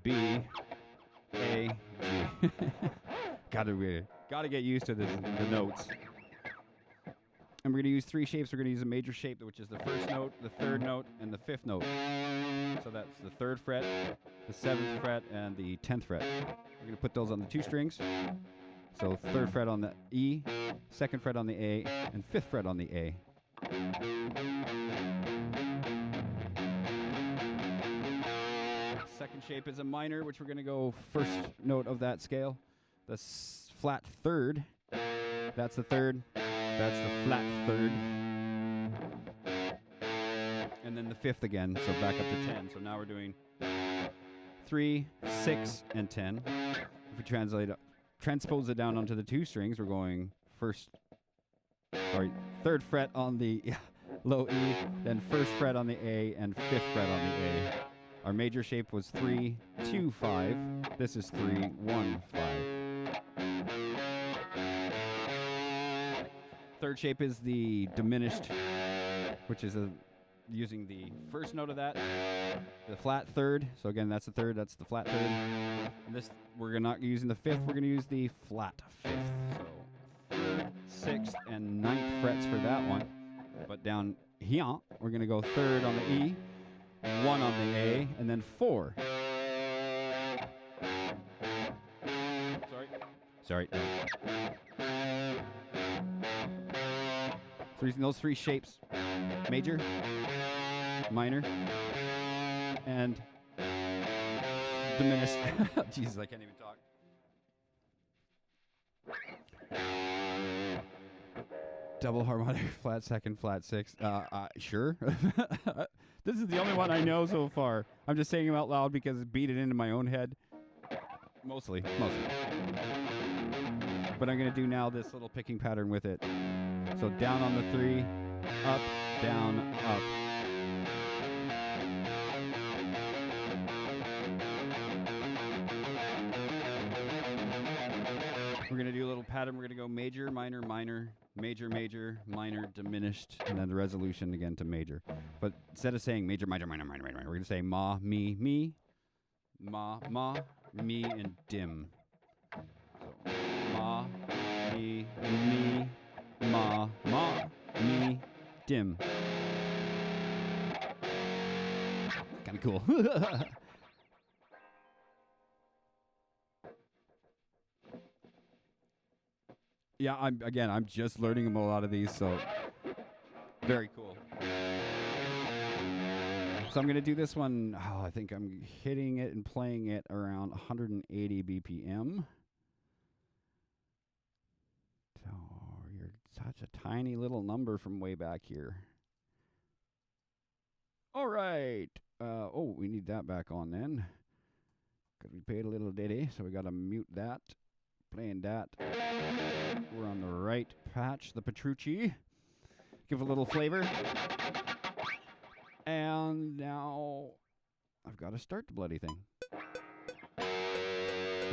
B, A, G. Gotta get used to the notes. And we're going to use 3 shapes. We're going to use a major shape, which is the 1st note, the 3rd note, and the 5th note. So that's the 3rd fret, the 7th fret, and the 10th fret. We're going to put those on the 2 strings. So 3rd fret on the E, 2nd fret on the A, and 5th fret on the A. 2nd shape is a minor, which we're going to go 1st note of that scale. The flat 3rd, that's the 3rd. That's the flat 3rd. And then the 5th again, so back up to 10. So now we're doing 3, 6, and 10. If we transpose it down onto the 2 strings, we're going 3rd fret on the low E, then 1st fret on the A, and 5th fret on the A. Our major shape was 3, 2, 5. This is 3, 1, 5. 3rd shape is the diminished, which is using the 1st note of that, the flat 3rd. So again, that's the 3rd, that's the flat 3rd. And this, we're not using the 5th, we're going to use the flat 5th. So 3rd, 6th, and 9th frets for that one. But down here, we're going to go 3rd on the E, 1 on the A, and then 4. Sorry. So using those 3 shapes, major, minor, and diminished. Jesus, I can't even talk. Double harmonic, flat 2nd, flat 6th. Sure. This is the only one I know so far. I'm just saying them out loud because it beat it into my own head. Mostly. But I'm going to do now this little picking pattern with it. So down on the 3, up, down, up. We're going to do a little pattern. We're going to go major, minor, minor, major, major, minor, diminished, and then the resolution again to major. But instead of saying major, minor, minor, minor, minor, we're going to say ma, me, ma, me, and dim. So ma, me, ma, me, dim. kind of cool. Yeah, I'm just learning a lot of these, so very cool. So I'm going to do this one. Oh, I think I'm hitting it and playing it around 180 BPM. So you're such a tiny little number from way back here. All right. Oh, we need that back on then. Because we paid a little ditty, so we got to mute that. Playing that. We're on the right patch, the Petrucci. Give a little flavor. And now I've got to start the bloody thing.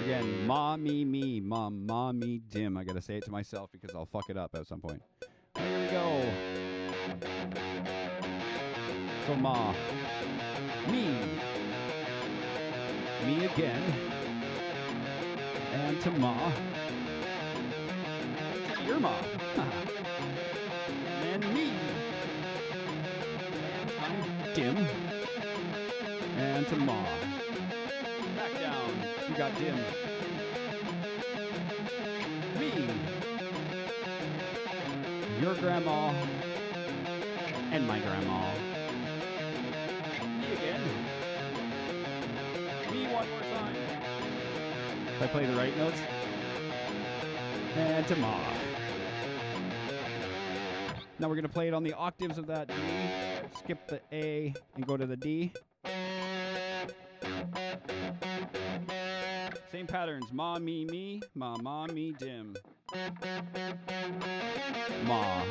Again, ma, me, ma, me, dim. I got to say it to myself because I'll fuck it up at some point. Here we go. So ma, me again, and to ma, and to your ma, and me, and I'm dim, and to ma. Back down, you got dim. Me, your grandma, and my grandma. One more time. If I play the right notes. And to ma. Now we're going to play it on the octaves of that D. Skip the A and go to the D. Same patterns. Ma, me, ma, me, dim. Ma.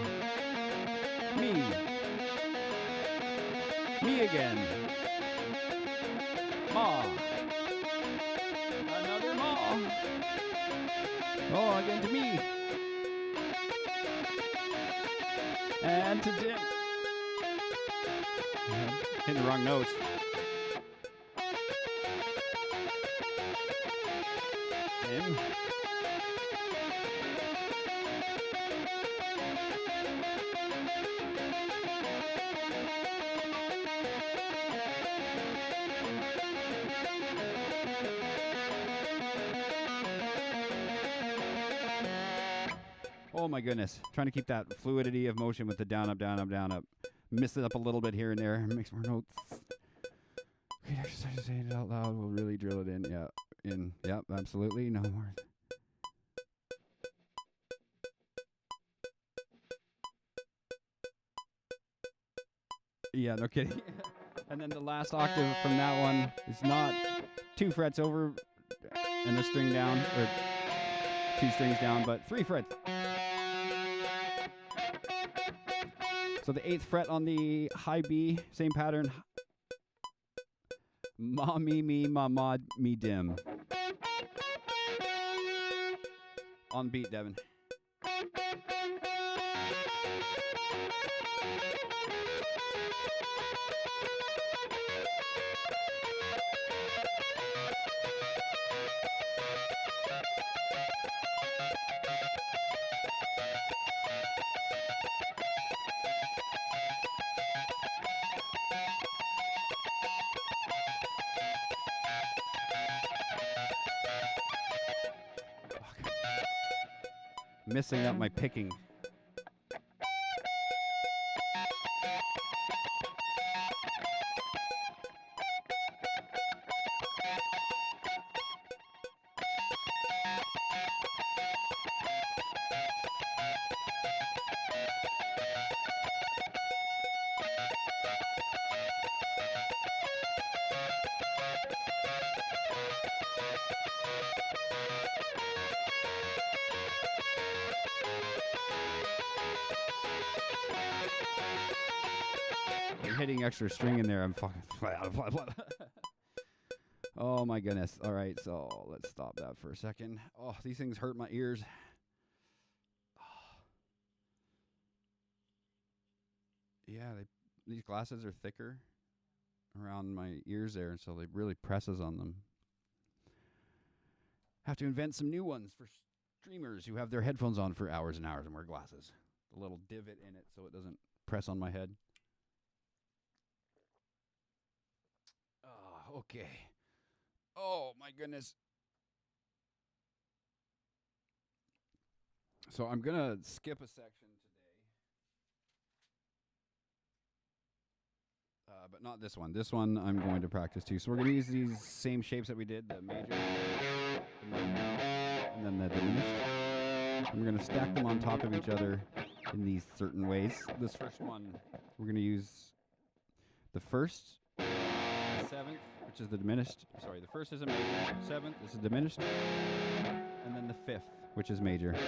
Me again. Ma. Another ma. Oh, again to me. And to dim. Hitting the wrong notes. Dim. Oh my goodness. Trying to keep that fluidity of motion with the down, up, down, up, down, up. Miss it up a little bit here and there. Makes more notes. Great exercise to say it out loud. We'll really drill it in. Yeah. Yep, absolutely. No more. Yeah, no kidding. And then the last octave from that one is not 2 frets over and a string down, or 2 strings down, but 3 frets. So the 8th fret on the high B, same pattern. Ma, me, ma, me, dim. On beat, Devin. Messing up my picking. Hitting extra string in there. I'm fucking. Oh my goodness. All right, so let's stop that for a second. Oh, these things hurt my ears. Yeah, these glasses are thicker around my ears there, and so they really presses on them. Have to invent some new ones for streamers who have their headphones on for hours and hours and wear glasses. A little divot in it so it doesn't press on my head. Okay. Oh, my goodness. So I'm going to skip a section today. But not this one. This one I'm going to practice too. So we're going to use these same shapes that we did, the major, and then the diminished. And we're going to stack them on top of each other in these certain ways. This first one, we're going to use the first, the seventh, which is the diminished. Sorry, the first is a major, seventh is a diminished, and then the fifth, which is major. So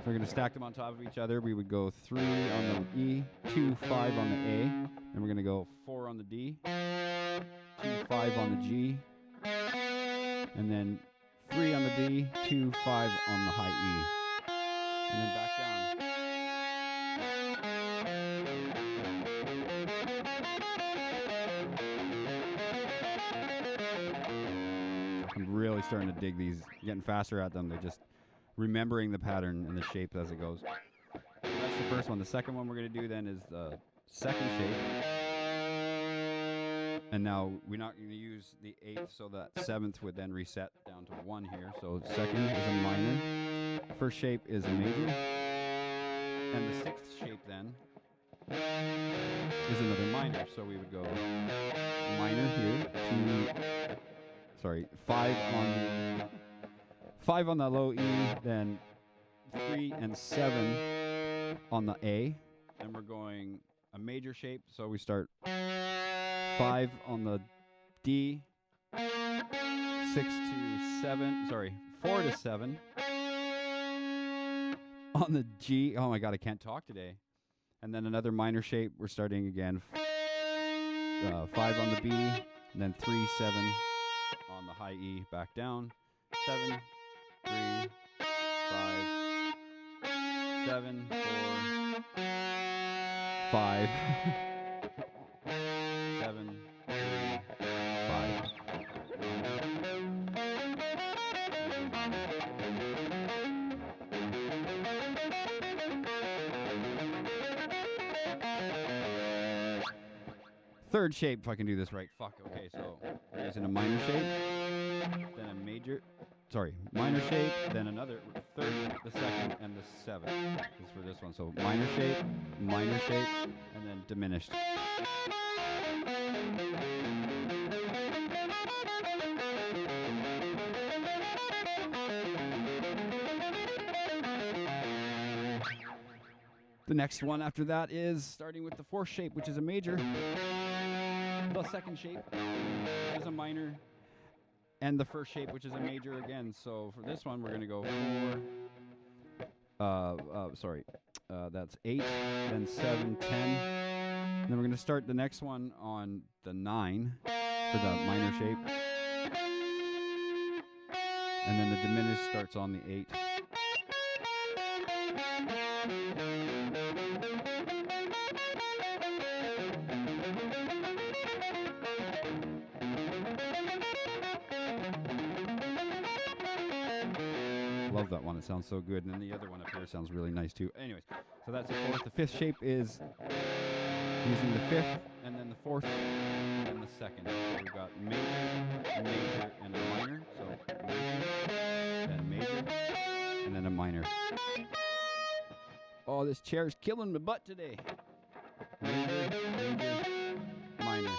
we're going to stack them on top of each other. We would go 3 on the E, 2, 5 on the A, then we're going to go 4 on the D, 2, 5 on the G, and then 3 on the B, 2, 5 on the high E, and then back down. I'm really starting to dig these, getting faster at them. They're just remembering the pattern and the shape as it goes. So that's the first one. The second one we're going to do then is the second shape. And now we're not going to use the eighth, so that seventh would then reset down to 1 here. So second is a minor. First shape is a major. And the sixth shape then is another minor. So we would go minor here, 5 on the low E, then 3 and 7 on the A, and we're going a major shape, so we start 5 on the D, 4 to 7 on the G. Oh my God, I can't talk today. And then another minor shape, we're starting again, 5 on the B, and then 3, 7 on the high E, back down, 7, 3, 5, 7, 4, 5, 7, 3, 5. Third shape, if I can do this right. Fuck, okay, so we're using a minor shape, then a minor shape, then another third, the second, and the seventh is for this one. So minor shape, and then diminished. The next one after that is starting with the fourth shape, which is a major. The second shape, which is a minor. And the first shape, which is a major again. So for this one, we're going to go 4. That's 8, then 7, 10. And then we're going to start the next one on the 9 for the minor shape. And then the diminished starts on the 8. Love that one. It sounds so good. And then the other one up here sounds really nice too. Anyways, so that's the fourth. The fifth shape is using the fifth, and then the fourth, and then the second. So we've got major, and a minor. So major, then major, and then a minor. Oh, this chair is killing my butt today. Major, minor.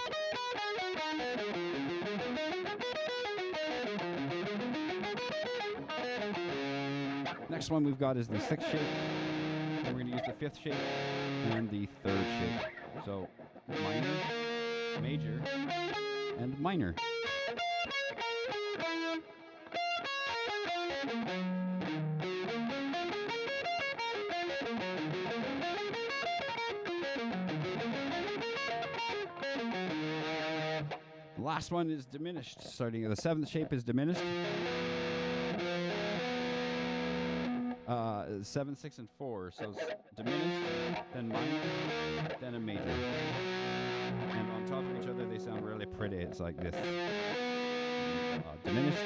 Next one we've got is the sixth shape. And we're going to use the fifth shape and the third shape. So minor, major, and minor. The last one is diminished. Starting the seventh shape is diminished. 7, 6, and 4. So it's diminished, then minor, then a major. And on top of each other, they sound really pretty. It's like this. Diminished,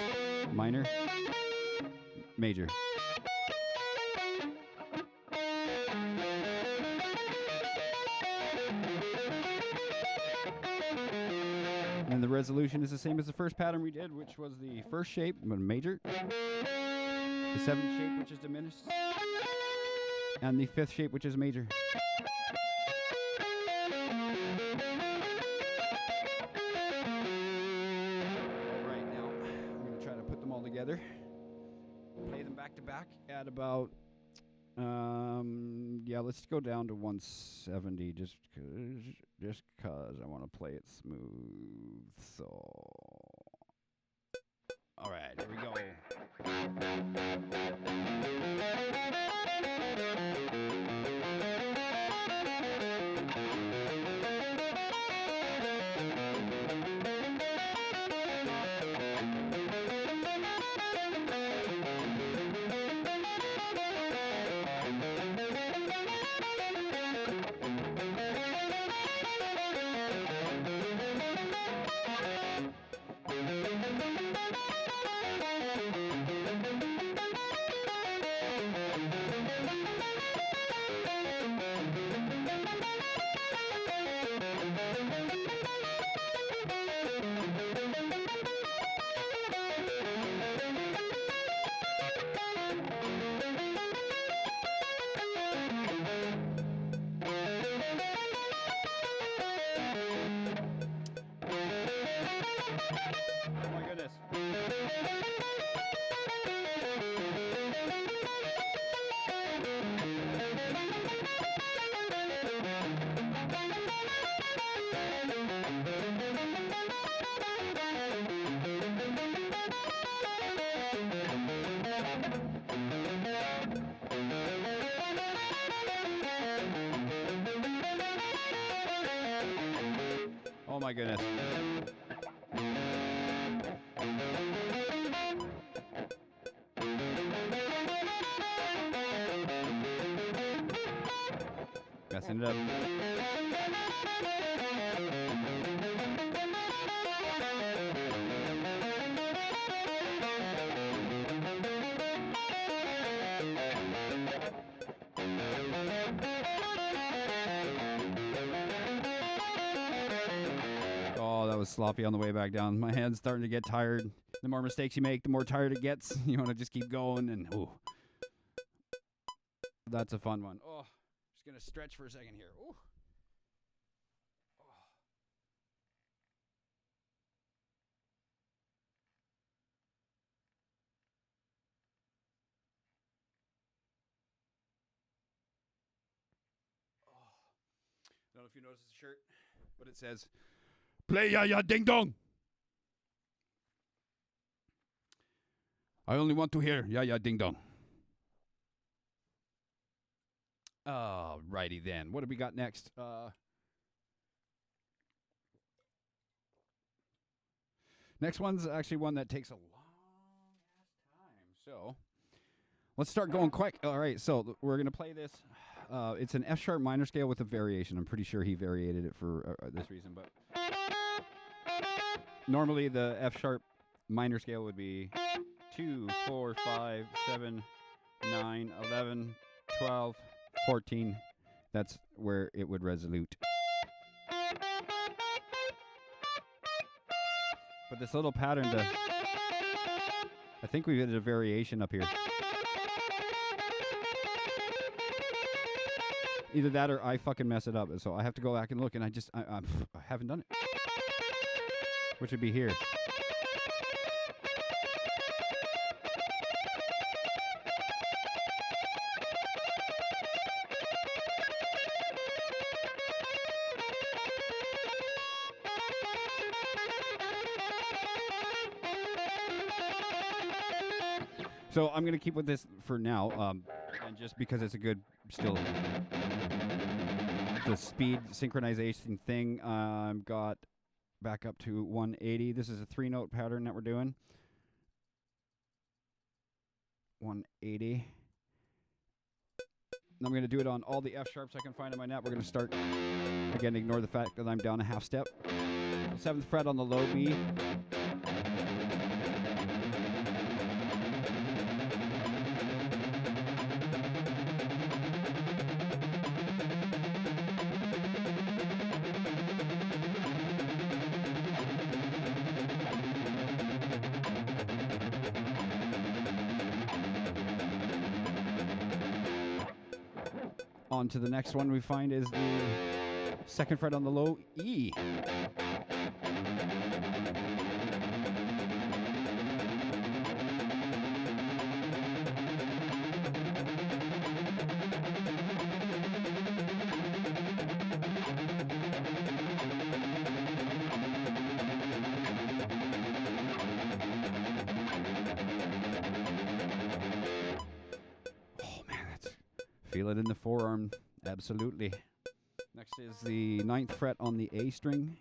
minor, major. And then And the resolution is the same as the first pattern we did, which was the first shape, major, the seventh shape, which is diminished, and the fifth shape, which is major. Alright, now I'm going to try to put them all together. Play them back to back at about, let's go down to 170 just cause I want to play it smooth. So, all right, here we go. Oh my goodness. Messing it up. Was sloppy on the way back down. My hand's starting to get tired. The more mistakes you make, the more tired it gets. You want to just keep going, and ooh, that's a fun one. Oh, just gonna stretch for a second here. Ooh. I don't know if you noticed the shirt, but it says, "Play ya ya ding dong." I only want to hear ya ya ding dong. Alrighty then. What do we got next? Next one's actually one that takes a long ass time. So let's start going quick. All right, so we're gonna play this. It's an F sharp minor scale with a variation. I'm pretty sure he variated it for this reason, but normally the F sharp minor scale would be 2, 4, 5, 7, 9, 11, 12, 14. That's where it would resolute. But this little pattern, I think we did a variation up here. Either that or I fucking mess it up. So I have to go back and look, and I haven't done it. Which would be here. So I'm going to keep with this for now, and just because it's a good, still, the speed synchronization thing, got back up to 180. This is a 3-note pattern that we're doing. 180. I'm going to do it on all the F sharps I can find in my net. We're going to start, again, ignore the fact that I'm down a half step. 7th fret on the low B. On to the next one we find is the second fret on the low E. Feel it in the forearm, absolutely. Next is the 9th fret on the A string.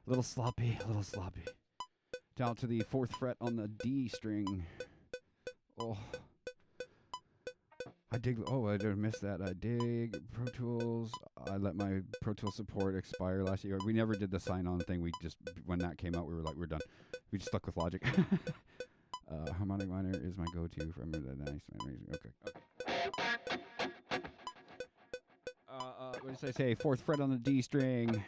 A little sloppy, a little sloppy. Down to the 4th fret on the D string. Oh. I did miss that. I dig Pro Tools. I let my Pro Tools support expire last year. We never did the sign-on thing. We just, when that came out, we were like, we're done. We just stuck with Logic. Harmonic minor is my go-to from the nice. Okay. What did I say? 4th fret on the D string.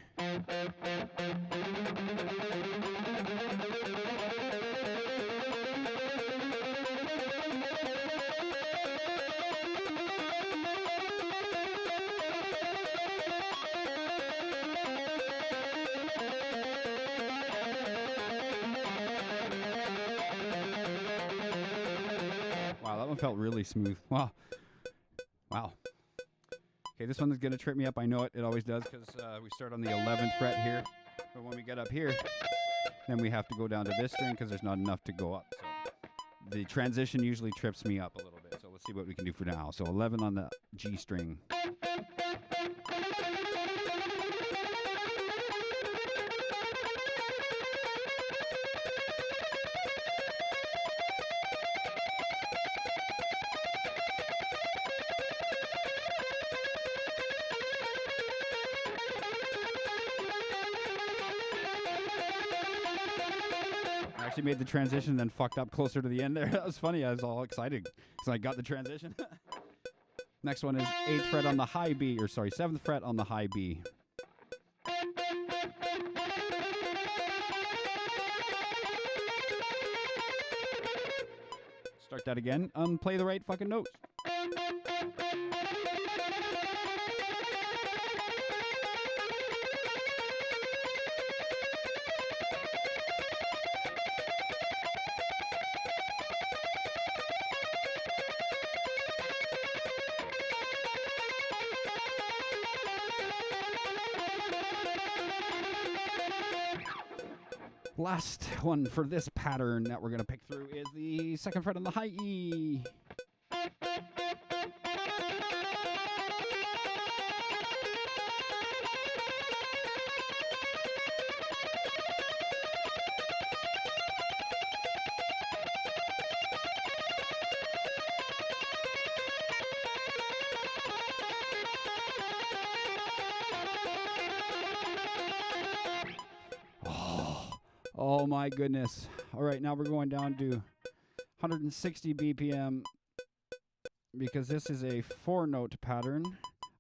Wow, that one felt really smooth. Wow. Okay, this one is going to trip me up. I know it. It always does because we start on the 11th fret here. But when we get up here, then we have to go down to this string because there's not enough to go up. So the transition usually trips me up a little bit. So let's see what we can do for now. So 11 on the G string. Actually made the transition, then fucked up closer to the end there. That was funny. I was all excited because I got the transition. Next one is 8th fret on the high B, 7th fret on the high B. Start that again. Play the right fucking notes. Last one for this pattern that we're going to pick through is the 2nd fret on the high E. Oh my goodness. All right, now we're going down to 160 BPM because this is a 4-note pattern.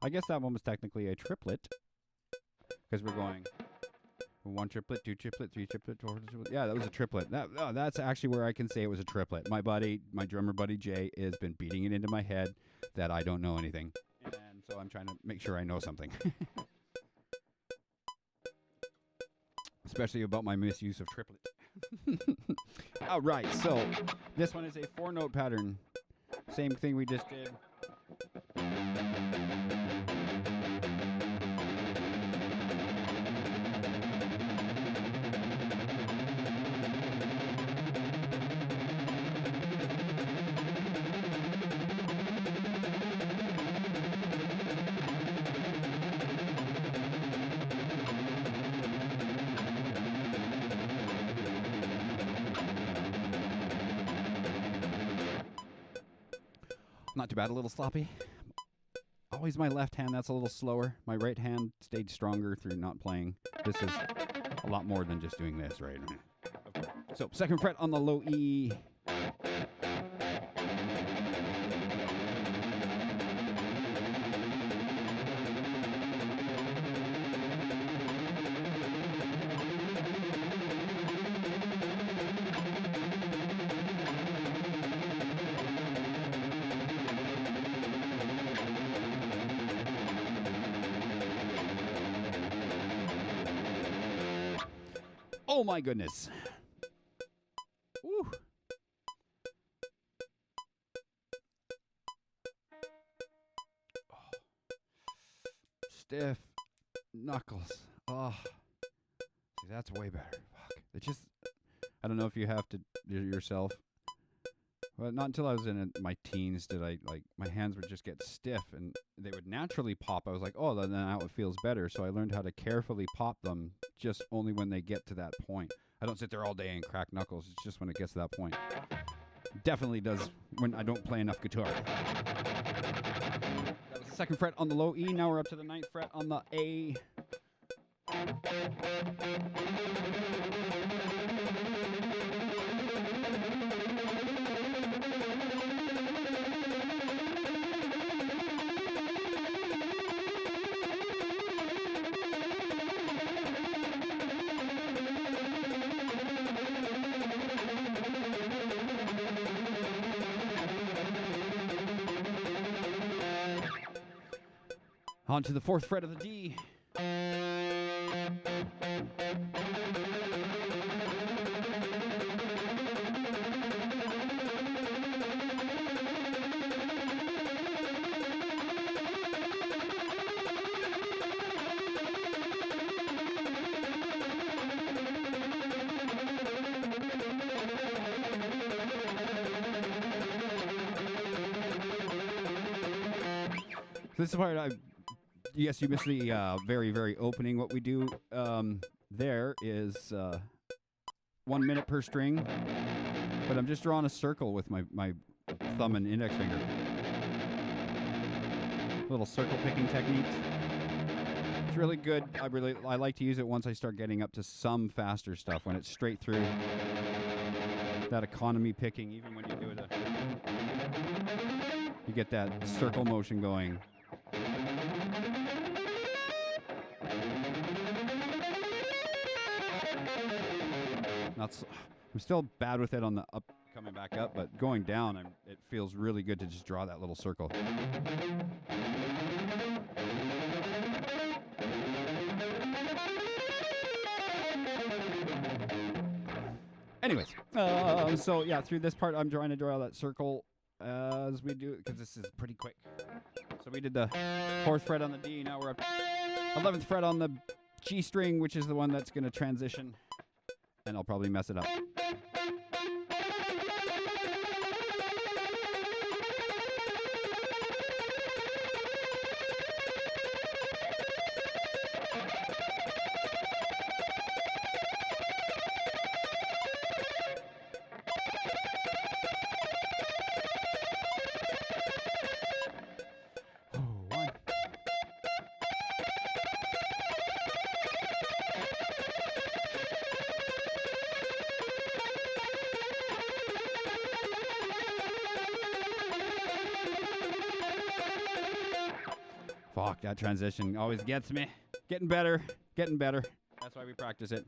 I guess that one was technically a triplet because we're going 1 triplet, 2 triplet, 3 triplet, 4 triplet. Yeah, that was a triplet. That's actually where I can say it was a triplet. My drummer buddy Jay has been beating it into my head that I don't know anything. And so I'm trying to make sure I know something. Especially about my misuse of triplets. All right, so this one is a 4-note pattern. Same thing we just did. Not too bad, a little sloppy. always my left hand that's a little slower. My right hand stayed stronger through not playing. This is a lot more than just doing this, right? So, 2nd fret on the low E. Oh my goodness. Woo. Oh. Stiff knuckles. Oh. See, that's way better. Fuck. It just, I don't know if you have to do it yourself. Well, not until I was in my teens did I, like, my hands would just get stiff and they would naturally pop. I was like, oh, then now it feels better. So I learned how to carefully pop them just only when they get to that point. I don't sit there all day and crack knuckles. It's just when it gets to that point. Definitely does when I don't play enough guitar. That was the 2nd fret on the low E. Now we're up to the 9th fret on the A. On to the 4th fret of the D. This is the part yes, you missed the very, very opening. What we do there is 1 minute per string, but I'm just drawing a circle with my thumb and index finger. Little circle picking technique. It's really good. I like to use it once I start getting up to some faster stuff, when it's straight through. That economy picking, even when you do it, you get that circle motion going. I'm still bad with it on the up, coming back up, but going down, it feels really good to just draw that little circle. Anyways, so yeah, through this part, I'm trying to draw that circle as we do, because this is pretty quick. So we did the 4th fret on the D, now we're up 11th fret on the G string, which is the one that's going to transition. And I'll probably mess it up. Fuck, that transition always gets me. Getting better. That's why we practice it.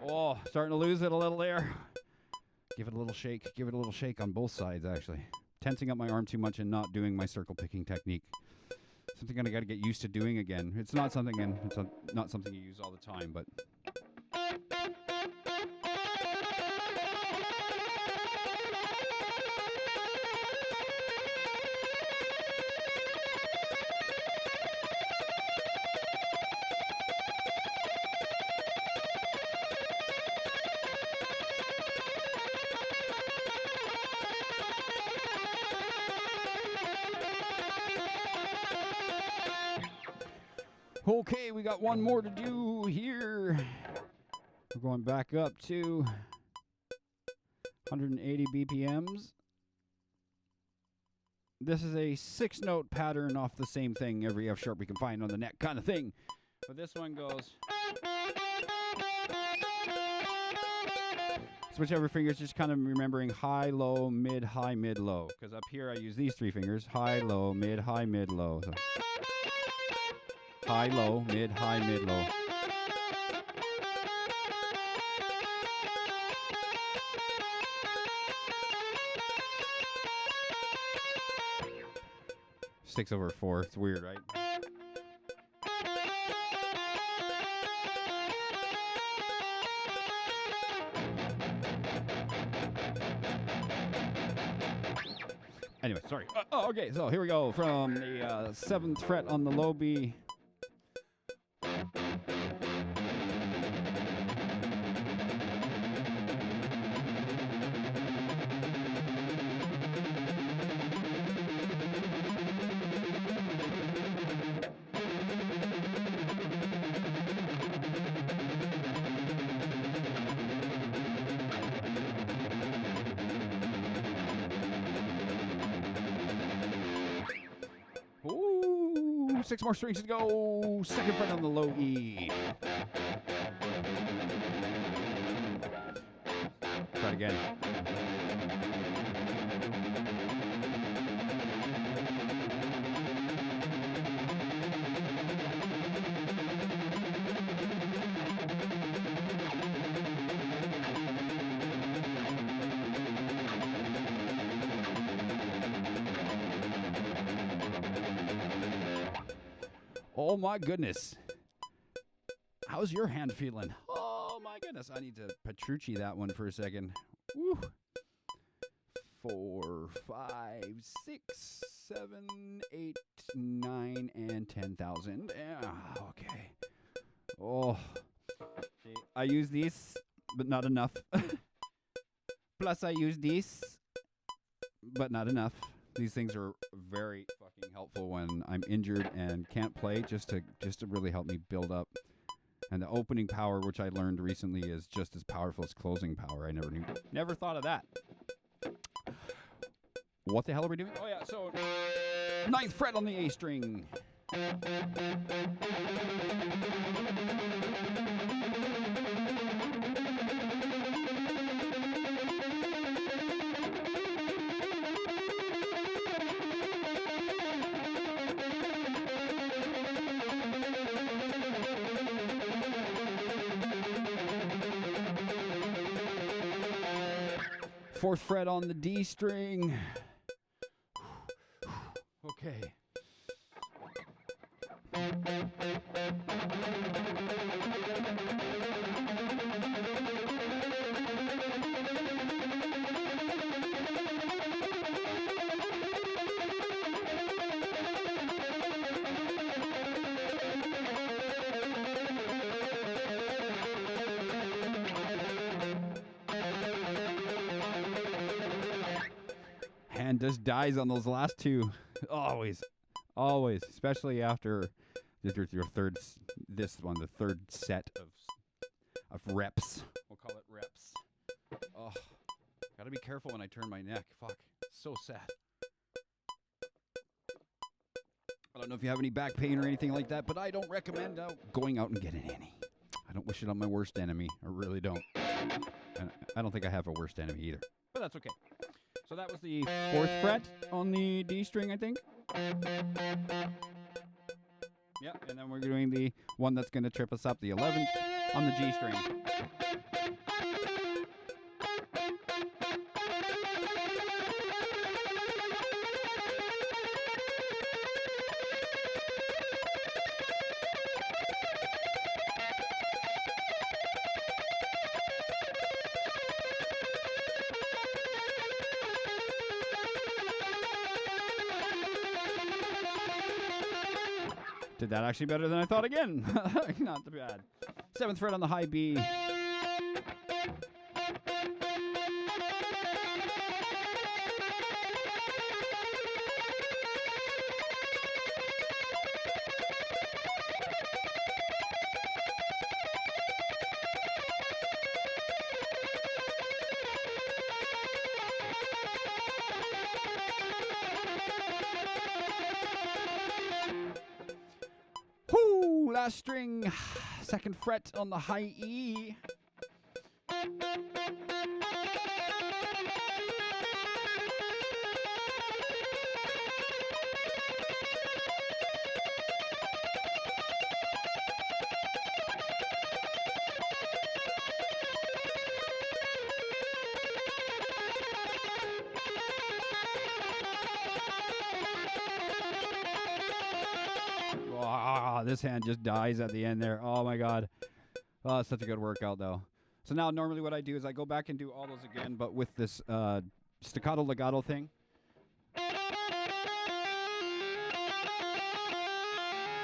Oh, starting to lose it a little there. Give it a little shake. Give it a little shake on both sides, actually. Tensing up my arm too much and not doing my circle picking technique. Something I got to get used to doing again. It's not something, not something you use all the time, but. Okay, we got one more to do here. We're going back up to 180 BPMs. This is a 6-note pattern off the same thing, every F sharp we can find on the neck kind of thing. But this one goes... Switch over fingers, just kind of remembering high, low, mid, high, mid, low. Because up here I use these 3 fingers. High, low, mid, high, mid, low. So high, low, mid, high, mid, low. Six over 4. It's weird, right? Anyway, sorry. Okay, so here we go from the 7th fret on the low B. Ooh, 6 more strings to go. 2nd fret on the low E. Try it again. Oh my goodness. How's your hand feeling? Oh my goodness. I need to Petrucci that one for a second. Woo. 4, 5, 6, 7, 8, 9, and 10,000. Okay. Oh. Okay. I use these, but not enough. Plus I use these, but not enough. These things are very fucking helpful when I'm injured and can't play, just to really help me build up. And the opening power, which I learned recently, is just as powerful as closing power. I never thought of that. What the hell are we doing? Oh yeah, so 9th fret on the A string. Fourth fret on the D string. Okay. And just dies on those last 2. Always. Especially after your third, this one, the 3rd set of reps. We'll call it reps. Oh, gotta be careful when I turn my neck. Fuck, so sad. I don't know if you have any back pain or anything like that, but I don't recommend going out and getting any. I don't wish it on my worst enemy. I really don't. And I don't think I have a worst enemy either. But that's okay. So that was the 4th fret on the D string, I think. Yep, and then we're doing the one that's going to trip us up, the 11th on the G string. Did that actually better than I thought again. Not too bad. 7th fret on the high B. last string, 2nd fret on the high E. This hand just dies at the end there. Oh my god. Oh, it's such a good workout though. So now normally what I do is I go back and do all those again, but with this staccato legato thing.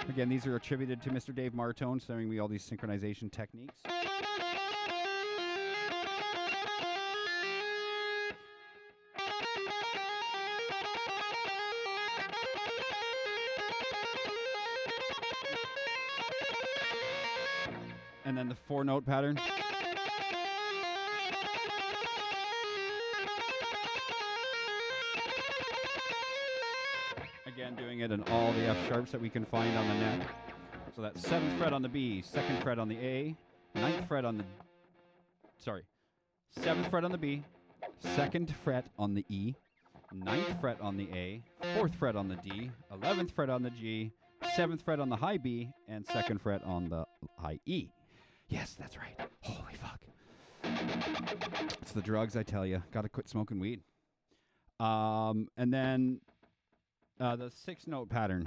Again, these are attributed to Mr. Dave Martone, showing me all these synchronization techniques. And then the 4-note pattern. Again, doing it in all the F sharps that we can find on the neck. So that's 7th fret on the B, 2nd fret on the A, 9th fret on the... 7th fret on the B, 2nd fret on the E, 9th fret on the A, 4th fret on the D, 11th fret on the G, 7th fret on the high B, and 2nd fret on the high E. Yes, that's right. Holy fuck. It's the drugs, I tell you. Gotta quit smoking weed. And then the 6-note pattern.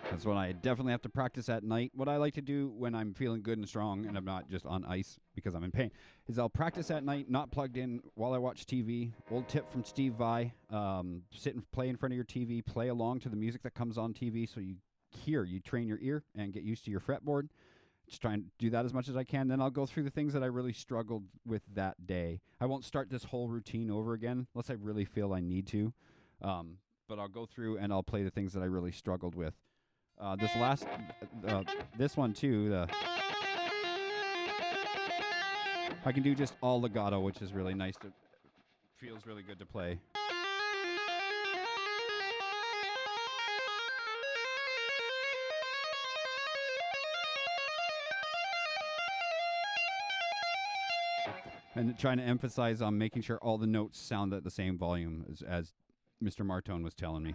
That's what I definitely have to practice at night. What I like to do when I'm feeling good and strong and I'm not just on ice because I'm in pain is I'll practice at night, not plugged in while I watch TV. Old tip from Steve Vai, sit and play in front of your TV, play along to the music that comes on TV so you train your ear and get used to your fretboard. Just try and do that as much as I can. Then I'll go through the things that I really struggled with that day. I won't start this whole routine over again unless I really feel I need to. But I'll go through and I'll play the things that I really struggled with. This one too, I can do just all legato, which is really nice. Feels really good to play. And trying to emphasize on making sure all the notes sound at the same volume as Mr. Martone was telling me.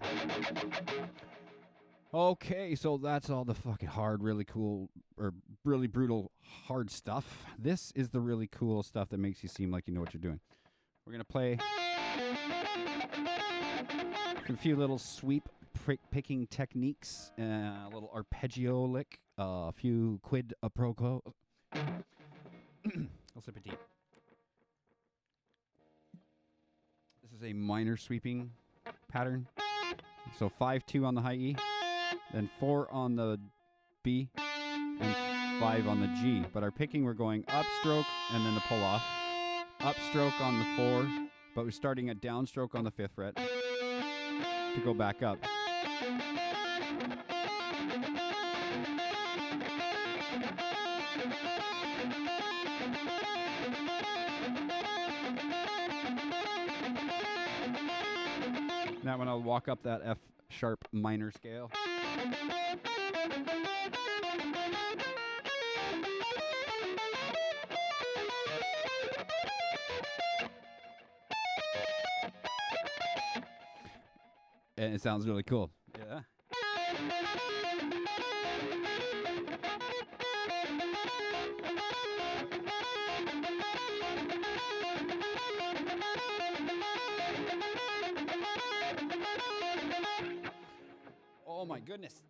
Okay, so that's all the fucking hard, really cool, or really brutal, hard stuff. This is the really cool stuff that makes you seem like you know what you're doing. We're going to play a few little sweep picking techniques, a little arpeggio lick, a few quid a pro quo. I'll sip a tea. This is a minor sweeping pattern. So 5-2 on the high E. Then 4 on the B, and 5 on the G. But our picking, we're going upstroke and then the pull off. Upstroke on the 4, but we're starting a downstroke on the 5th fret to go back up. Now when I'll walk up that F sharp minor scale. And it sounds really cool. Yeah. Oh my goodness.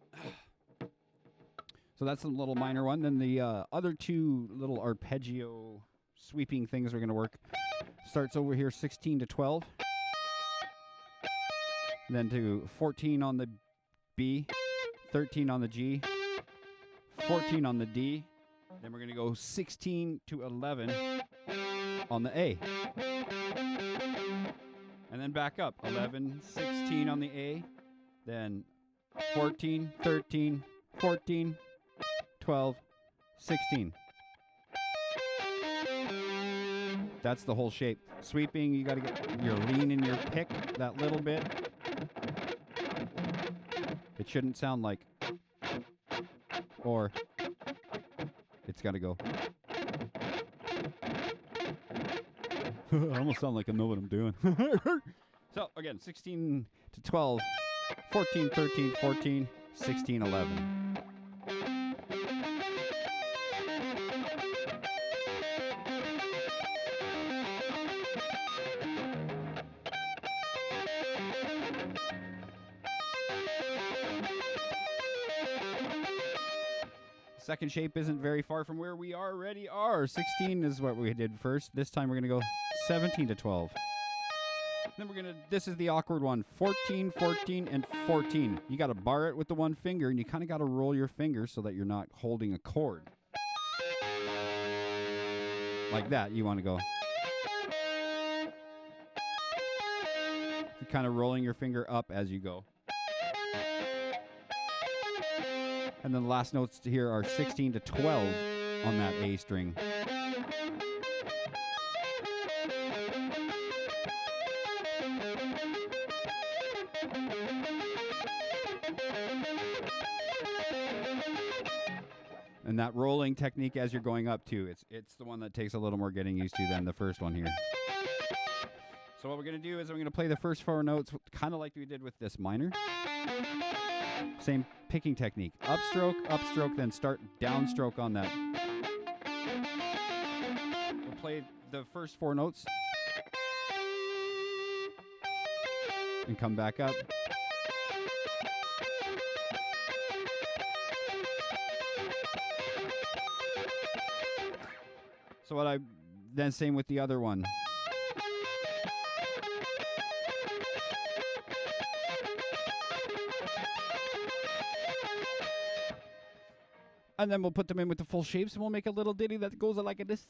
So that's a little minor one. Then the other two little arpeggio sweeping things are going to work. Starts over here 16 to 12. Then to 14 on the B, 13 on the G, 14 on the D, Then we're going to go 16 to 11 on the A. And then back up. 11, 16 on the A. Then 14, 13, 14, 12, 16. That's the whole shape. Sweeping, you got to get your lean in your pick that little bit. It shouldn't sound like, or it's got to go. I almost sound like I know what I'm doing. So, again, 16 to 12, 14, 13, 14, 16, 11. Second shape isn't very far from where we already are. 16 is what we did first. This time we're going to go 17 to 12. Then we're going to, this is the awkward one, 14, 14, and 14. You got to bar it with the one finger, and you kind of got to roll your fingers so that you're not holding a chord. Like that, you want to go. You're kind of rolling your finger up as you go. And then the last notes here are 16 to 12 on that A string. And that rolling technique as you're going up too, it's the one that takes a little more getting used to than the first one here. So what we're going to do is I'm going to play the first four notes kind of like we did with this minor. Same picking technique. Upstroke, then start downstroke on that. We'll play the first four notes and come back up. So what I then same with the other one. And then we'll put them in with the full shapes, and we'll make a little ditty that goes like this.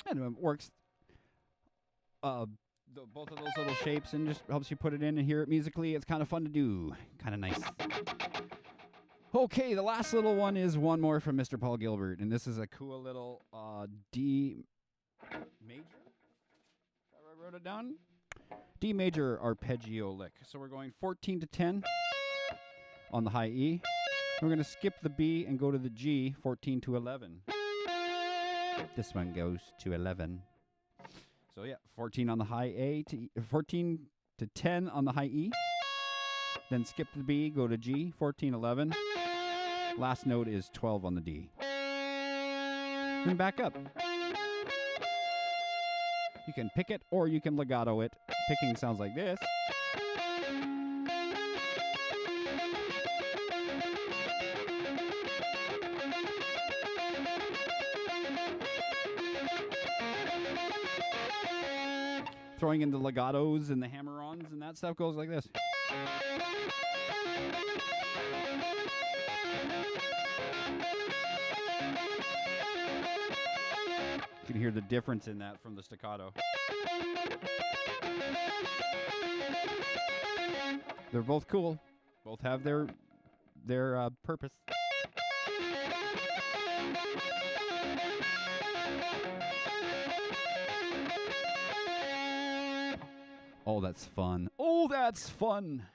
And it works both of those little shapes and just helps you put it in and hear it musically. It's kind of fun to do. Kind of nice. Okay, the last little one is one more from Mr. Paul Gilbert, and this is a cool little D major. I wrote it down. D major arpeggio lick. So we're going 14 to 10 on the high E. We're going to skip the B and go to the G, 14 to 11. This one goes to 11. So yeah, 14 on the high A to 14 to 10 on the high E. Then skip the B, go to G, 14, 11. Last note is 12 on the D. Then back up. You can pick it or you can legato it. Picking sounds like this. Throwing in the legatos and the hammer-ons and that stuff goes like this. You can hear the difference in that from the staccato. They're both cool. Both have their purpose. Oh, that's fun. Oh, that's fun.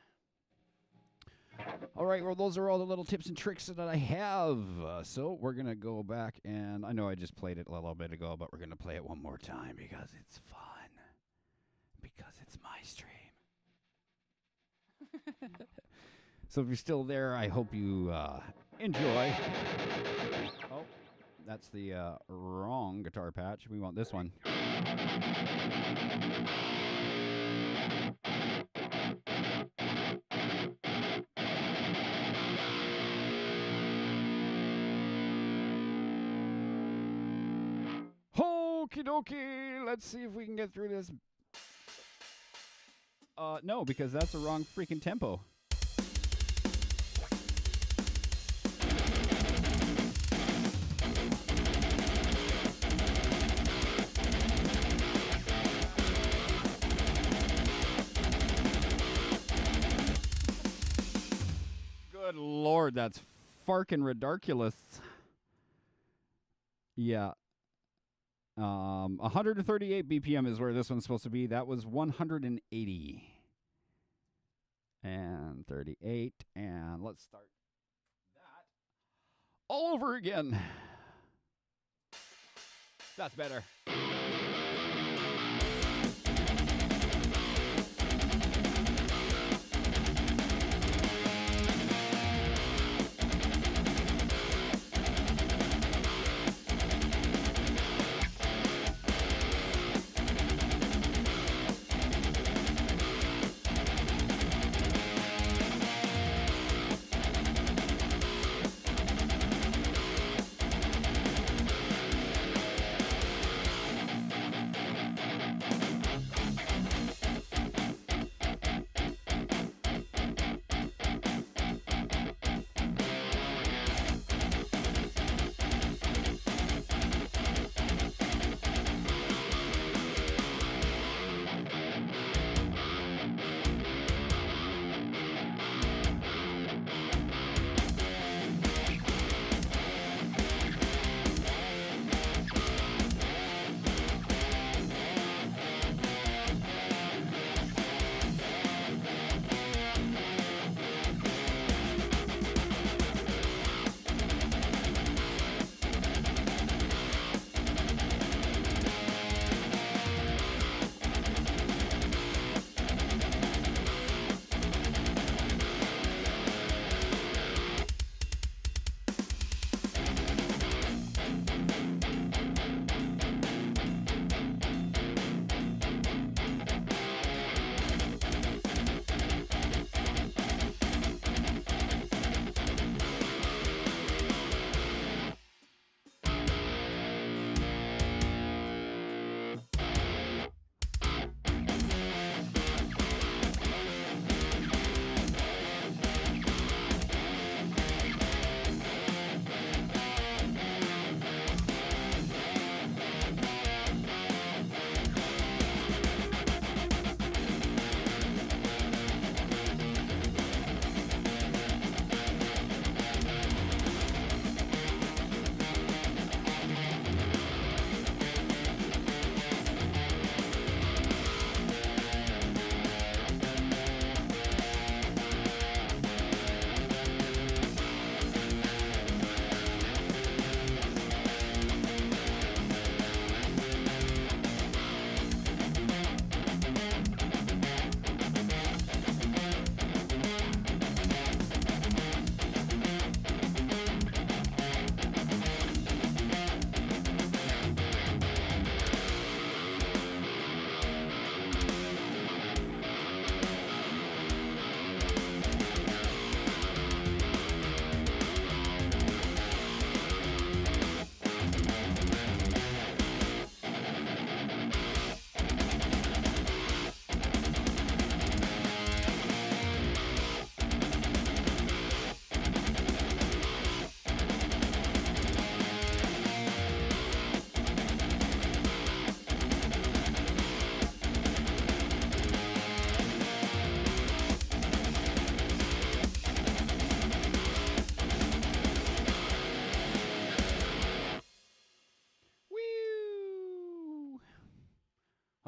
All right, well, those are all the little tips and tricks that I have. So we're going to go back, and I know I just played it a little bit ago, but we're going to play it one more time because it's fun. Because it's my stream. So if you're still there, I hope you enjoy. Oh, that's the wrong guitar patch. We want this one. Okie dokie. Let's see if we can get through this. No, because that's the wrong freaking tempo. Good Lord, that's farkin' ridiculous. Yeah. 138 BPM is where this one's supposed to be. That was 180. And 38. And let's start that all over again. That's better.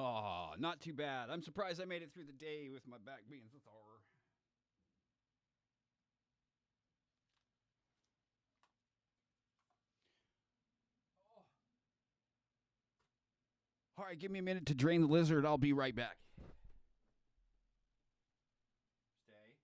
Oh, not too bad. I'm surprised I made it through the day with my back being so sore. All right, give me a minute to drain the lizard. I'll be right back. Stay.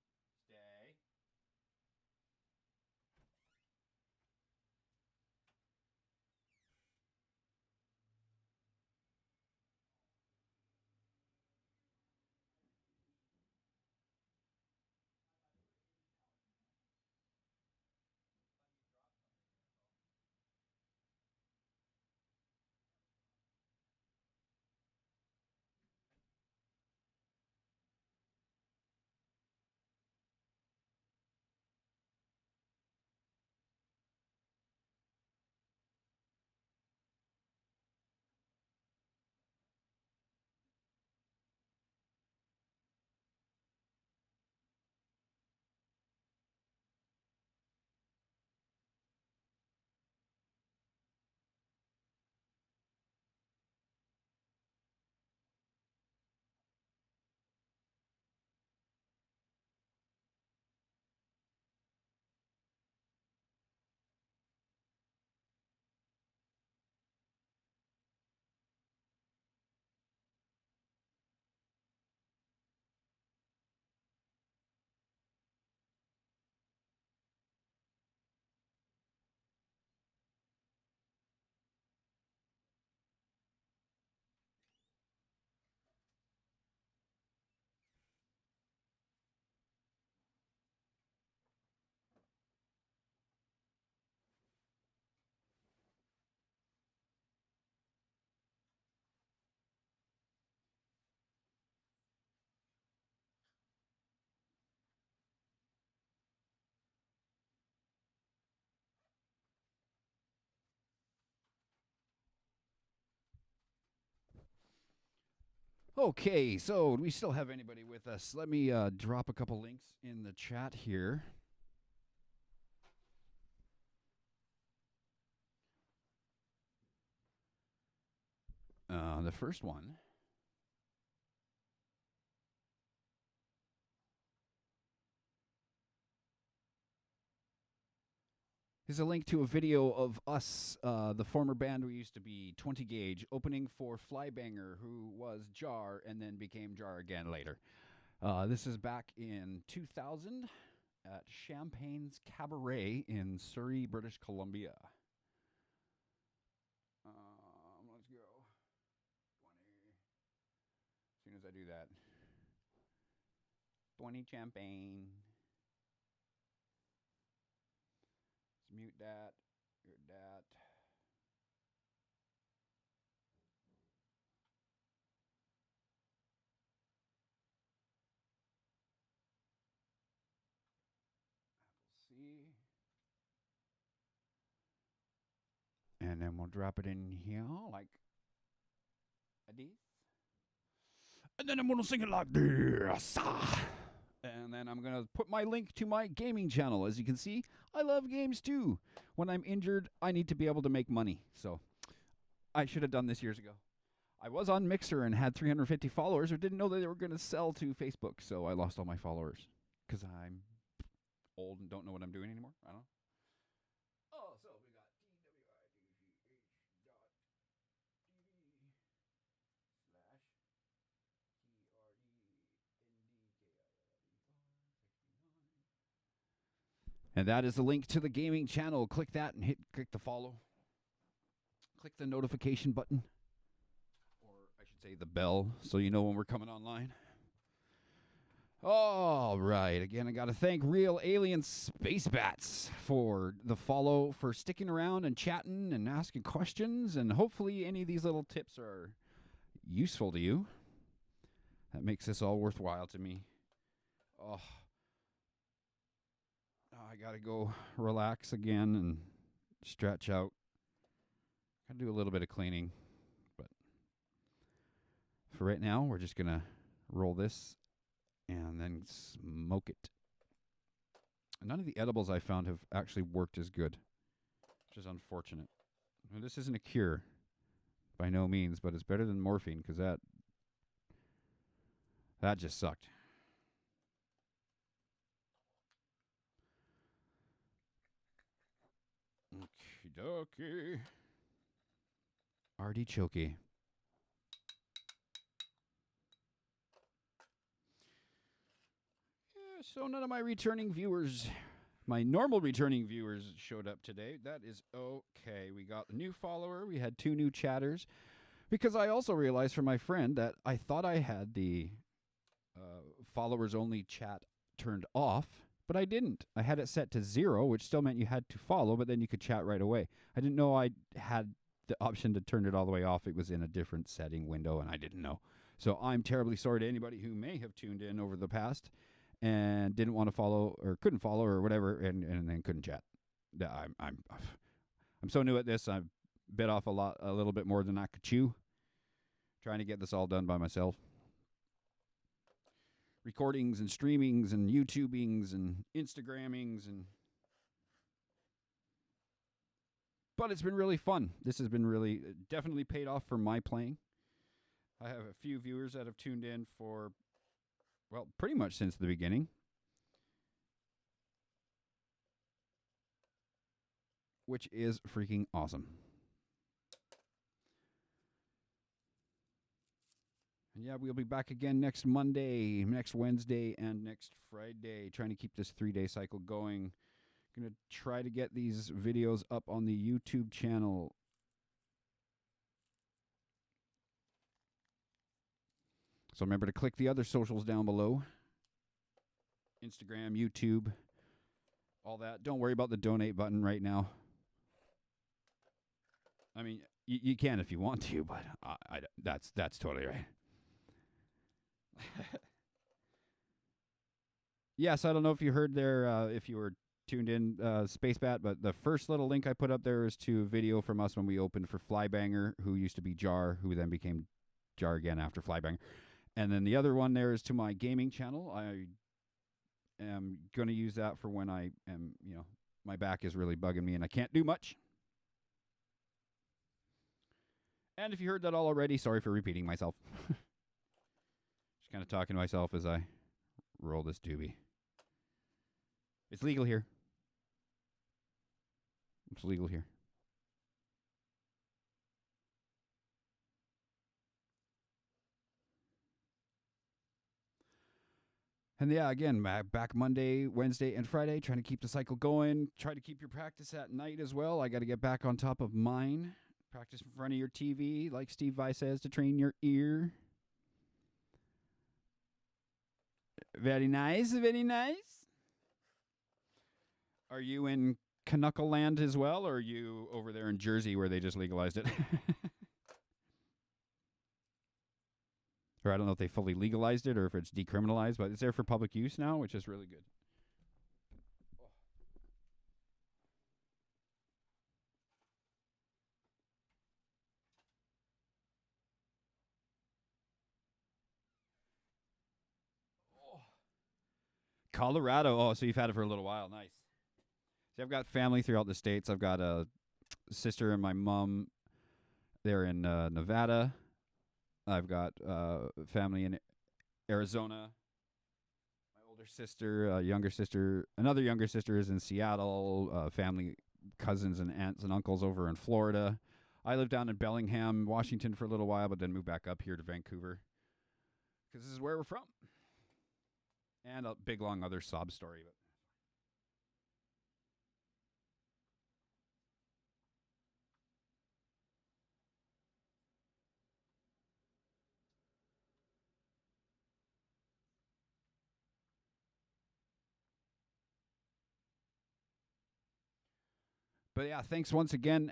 Okay, so do we still have anybody with us? Let me drop a couple links in the chat here. The first one is a link to a video of us, the former band we used to be, 20 Gauge, opening for Flybanger, who was Jar and then became Jar again later. This is back in 2000 at Champagne's Cabaret in Surrey, British Columbia. Let's go. 20. As soon as I do that. 20 Champagne. Let's mute that. Mute that. See. And then we'll drop it in here like this. And then I'm going to sing it like this. And then I'm going to put my link to my gaming channel. As you can see, I love games too. When I'm injured, I need to be able to make money. So I should have done this years ago. I was on Mixer and had 350 followers, but didn't know that they were going to sell to Facebook. So I lost all my followers because I'm old and don't know what I'm doing anymore. I don't know. Oh, so we got and that is the link to the gaming channel. Click that and click the follow. Click the notification button. Or I should say the bell, so you know when we're coming online. All right. Again, I got to thank Real Alien Space Bats for the follow, for sticking around and chatting and asking questions. And hopefully any of these little tips are useful to you. That makes this all worthwhile to me. Oh, I got to go relax again and stretch out. Got to do a little bit of cleaning. But for right now, we're just going to roll this and then smoke it. None of the edibles I found have actually worked as good, which is unfortunate. Now, this isn't a cure by no means, but it's better than morphine because that just sucked. Okie dokie. Artichoke. So none of my returning viewers, my normal returning viewers showed up today. That is okay. We got a new follower. We had 2 new chatters. Because I also realized from my friend that I thought I had the followers only chat turned off, but I didn't. I had it set to 0, which still meant you had to follow, but then you could chat right away. I didn't know I had the option to turn it all the way off. It was in a different setting window, and I didn't know. So I'm terribly sorry to anybody who may have tuned in over the past and didn't want to follow or couldn't follow or whatever, and then couldn't chat. I'm so new at this. I've bit off a little bit more than I could chew, trying to get this all done by myself. Recordings and streamings and YouTubings and Instagrammings but it's been really fun. This has been really definitely paid off for my playing. I have a few viewers that have tuned in for, well, pretty much since the beginning. Which is freaking awesome. And yeah, we'll be back again next Monday, next Wednesday, and next Friday, trying to keep this 3-day cycle going. Going to try to get these videos up on the YouTube channel. So remember to click the other socials down below. Instagram, YouTube, all that. Don't worry about the donate button right now. I mean, you can if you want to, but that's totally right. Yes, I don't know if you heard there, if you were tuned in, Space Bat, but the first little link I put up there is to a video from us when we opened for Flybanger, who used to be Jar, who then became Jar again after Flybanger. And then the other one there is to my gaming channel. I am going to use that for when I am, my back is really bugging me and I can't do much. And if you heard that all already, sorry for repeating myself. Just kind of talking to myself as I roll this doobie. It's legal here. It's legal here. And yeah, again, back Monday, Wednesday, and Friday, trying to keep the cycle going. Try to keep your practice at night as well. I got to get back on top of mine. Practice in front of your TV, like Steve Vai says, to train your ear. Very nice, very nice. Are you in Canuckle Land as well, or are you over there in Jersey where they just legalized it? Or I don't know if they fully legalized it or if it's decriminalized, but it's there for public use now, which is really good. Colorado. Oh, so you've had it for a little while. Nice. See, I've got family throughout the states. I've got a sister and my mom. They're in Nevada. I've got family in Arizona. My older sister, younger sister, another younger sister is in Seattle. Family, cousins and aunts and uncles over in Florida. I lived down in Bellingham, Washington for a little while, but then moved back up here to Vancouver because this is where we're from. And a big, long other sob story. But yeah, thanks once again,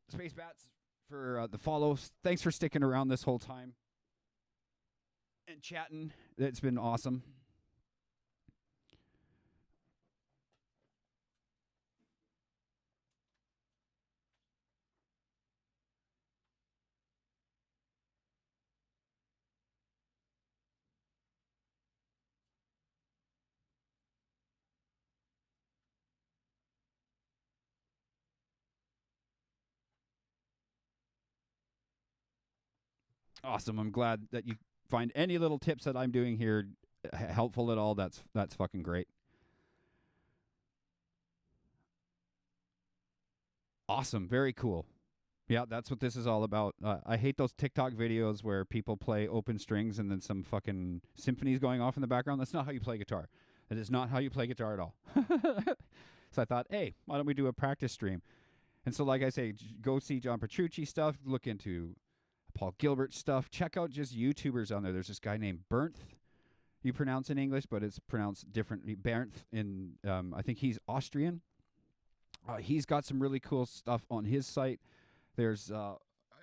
Space Bats, for the follows. Thanks for sticking around this whole time and chatting. It's been awesome. Awesome. I'm glad that you find any little tips that I'm doing here helpful at all. That's fucking great. Awesome. Very cool. Yeah, that's what this is all about. I hate those TikTok videos where people play open strings and then some fucking symphonies going off in the background. That's not how you play guitar. That is not how you play guitar at all. So I thought, hey, why don't we do a practice stream? And so, like I say, go see John Petrucci stuff. Look into Paul Gilbert stuff. Check out just YouTubers on there. There's this guy named Bernth. You pronounce in English, but it's pronounced differently. Bernth in, I think he's Austrian. He's got some really cool stuff on his site. There's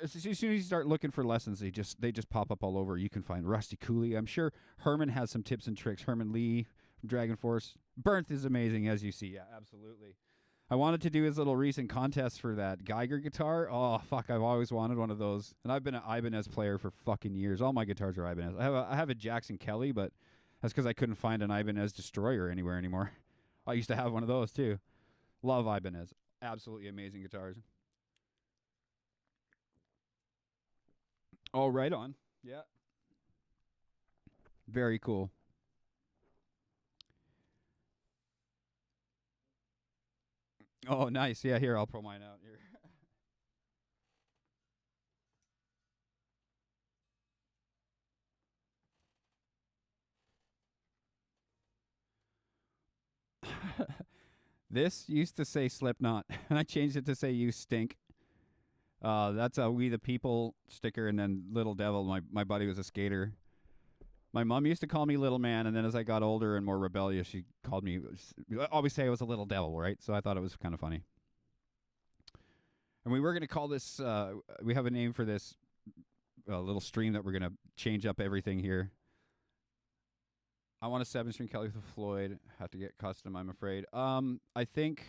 as soon as you start looking for lessons, they just pop up all over. You can find Rusty Cooley. I'm sure Herman has some tips and tricks. Herman Lee from Dragon Force. Bernth is amazing, as you see. Yeah, absolutely. I wanted to do his little recent contest for that Geiger guitar. Oh, fuck, I've always wanted one of those. And I've been an Ibanez player for fucking years. All my guitars are Ibanez. I have a Jackson Kelly, but that's because I couldn't find an Ibanez Destroyer anywhere anymore. I used to have one of those, too. Love Ibanez. Absolutely amazing guitars. Oh, right on. Yeah. Very cool. Oh, nice. Yeah, here, I'll pull mine out here. This used to say Slipknot, and I changed it to say You Stink. That's a We the People sticker, and then Little Devil. My buddy was a skater. My mom used to call me Little Man, and then as I got older and more rebellious, she called me, always say I was a little devil, right? So I thought it was kind of funny. And we were going to call this, we have a name for this little stream that we're going to change up everything here. I want a 7-string Kelly with Floyd. Have to get custom, I'm afraid. I think,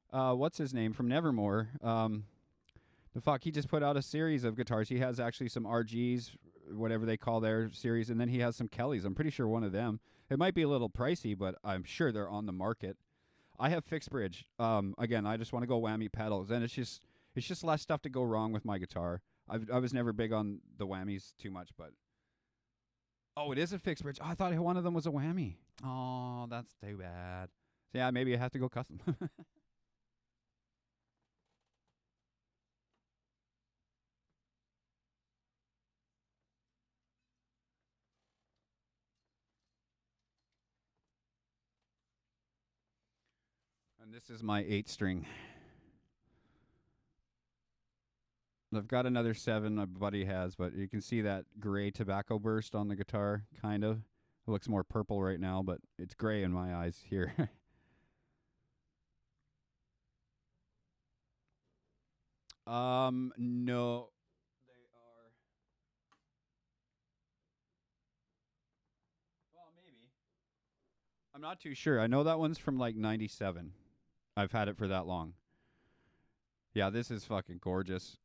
what's his name from Nevermore? The fuck, he just put out a series of guitars. He has actually some RGs whatever they call their series, and then he has some Kellys. I'm pretty sure one of them. It might be a little pricey, but I'm sure they're on the market. I have fixed bridge. Again, I just want to go whammy pedals, and it's just less stuff to go wrong with my guitar. I was never big on the whammies too much, but it is a fixed bridge. Oh, I thought one of them was a whammy. Oh, that's too bad. So yeah, maybe I have to go custom. And this is my 8-string. I've got another 7 my buddy has, but you can see that gray tobacco burst on the guitar, kind of. It looks more purple right now, but it's gray in my eyes here. No. They are... Well, maybe. I'm not too sure. I know that one's from like 97. I've had it for that long. Yeah, this is fucking gorgeous.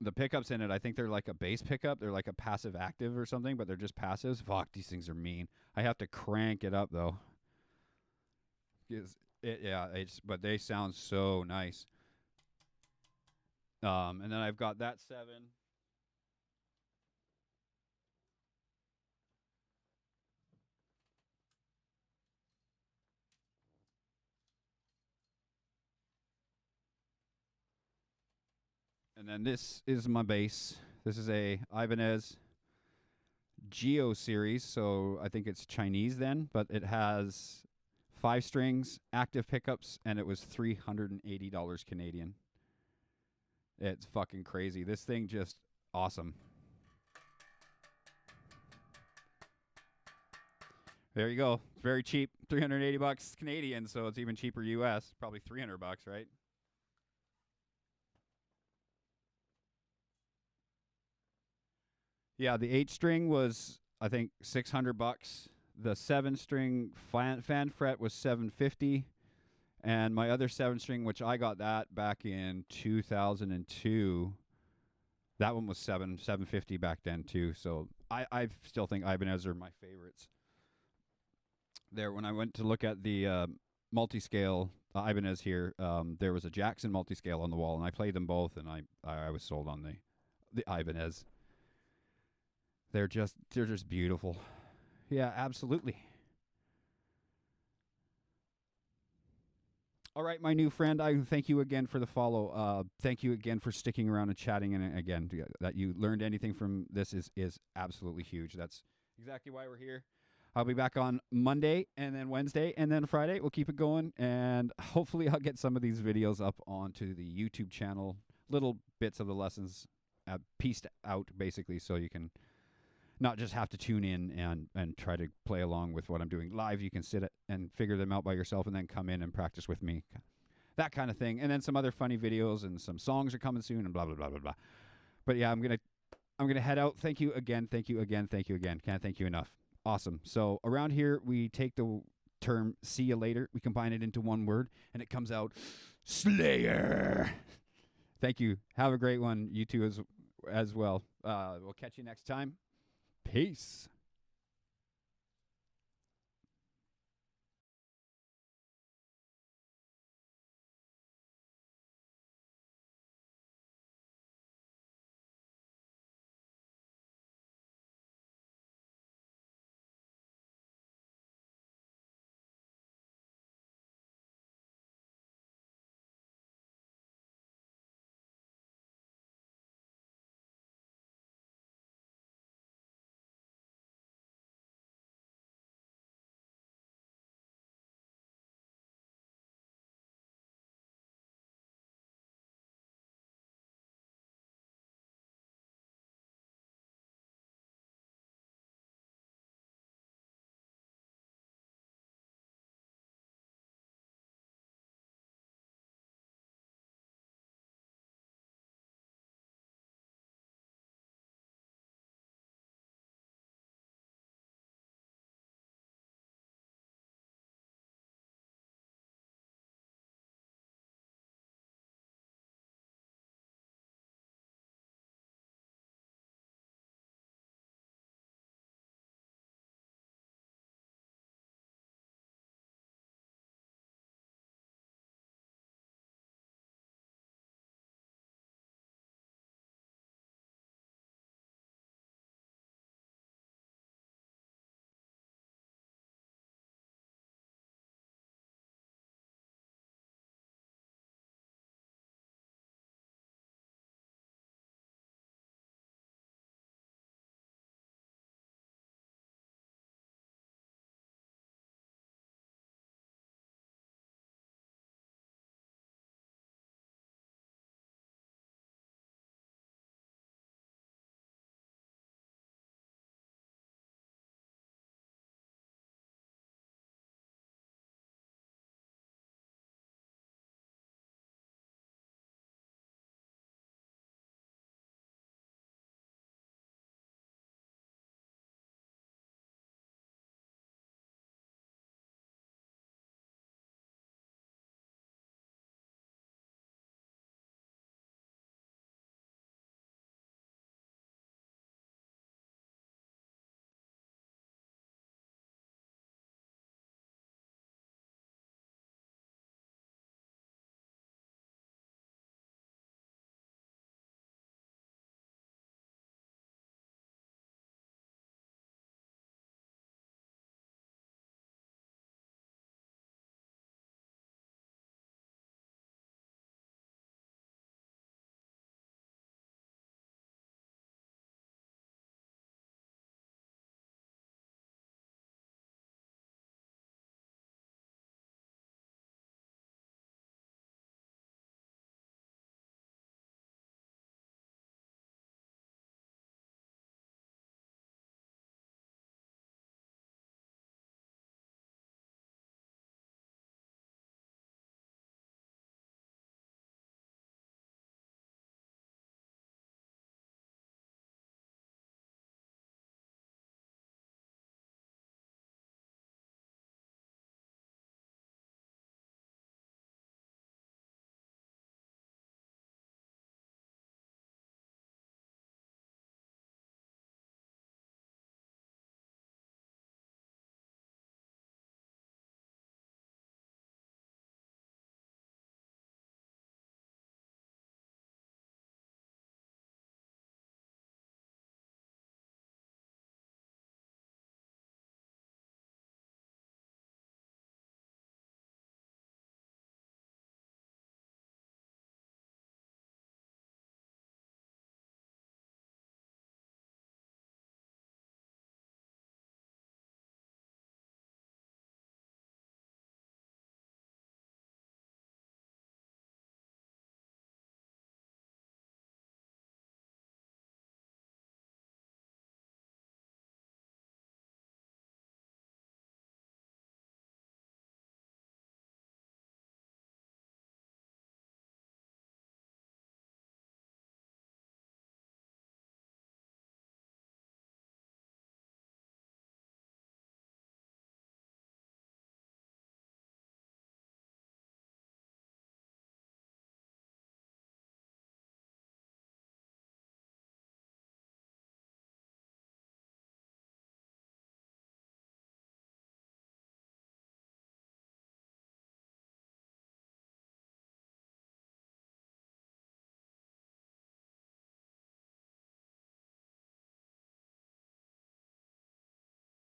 The pickups in it, I think they're like a bass pickup. They're like a passive active or something, but they're just passives. Fuck, these things are mean. I have to crank it up though. But they sound so nice. And then I've got that 7. And then this is my bass. This is a Ibanez Geo series, so I think it's Chinese then, but it has 5 strings, active pickups, and it was $380 Canadian. It's fucking crazy. This thing just awesome. There you go. It's very cheap. $380 Canadian, so it's even cheaper US. Probably $300, right? Yeah, the 8-string was I think $600. The 7-string fan fret was $750, and my other 7-string, which I got that back in 2002, that one was $750 back then too. So I still think Ibanez are my favorites. There, when I went to look at the multi-scale Ibanez here, there was a Jackson multi-scale on the wall, and I played them both, and I was sold on the Ibanez. They're just beautiful. Yeah, absolutely. All right, my new friend, I thank you again for the follow. Thank you again for sticking around and chatting. And again, that you learned anything from this is absolutely huge. That's exactly why we're here. I'll be back on Monday and then Wednesday and then Friday. We'll keep it going. And hopefully I'll get some of these videos up onto the YouTube channel. Little bits of the lessons pieced out, basically, so you can not just have to tune in and try to play along with what I'm doing live. You can sit and figure them out by yourself and then come in and practice with me. That kind of thing. And then some other funny videos and some songs are coming soon and blah, blah, blah, blah, blah. But yeah, I'm gonna head out. Thank you again. Thank you again. Thank you again. Can't thank you enough. Awesome. So around here, we take the term see you later. We combine it into one word, and it comes out Slayer. Thank you. Have a great one. You too as well. We'll catch you next time. Peace.